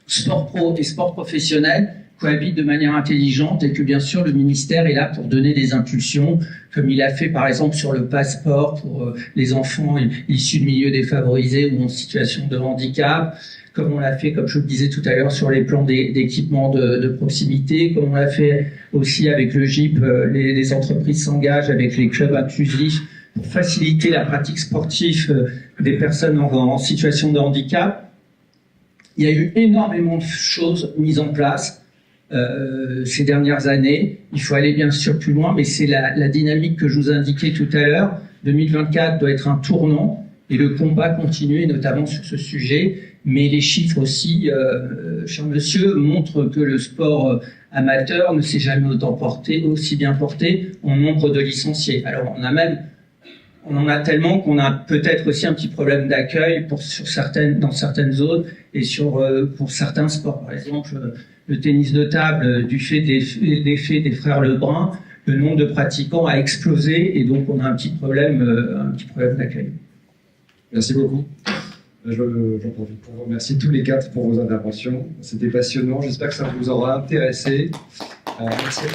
sport pro et sport professionnel cohabitent de manière intelligente et que bien sûr le ministère est là pour donner des impulsions, comme il a fait par exemple sur le passeport pour les enfants issus de milieux défavorisés ou en situation de handicap, comme on l'a fait, comme je vous le disais tout à l'heure, sur les plans d'équipement de proximité, comme on l'a fait aussi avec le GIP, les entreprises s'engagent avec les clubs inclusifs pour faciliter la pratique sportive des personnes en situation de handicap. Il y a eu énormément de choses mises en place ces dernières années. Il faut aller bien sûr plus loin, mais c'est la dynamique que je vous indiquais tout à l'heure. 2024 doit être un tournant et le combat continue, notamment sur ce sujet. Mais les chiffres aussi, cher monsieur, montrent que le sport amateur ne s'est jamais aussi bien porté en nombre de licenciés. Alors on en a tellement qu'on a peut-être aussi un petit problème d'accueil dans certaines zones et pour certains sports. Par exemple, le tennis de table, du fait des frères Lebrun, le nombre de pratiquants a explosé et donc on a un petit problème d'accueil. Merci beaucoup. J'en profite pour vous remercier tous les quatre pour vos interventions. C'était passionnant. J'espère que ça vous aura intéressé. Merci.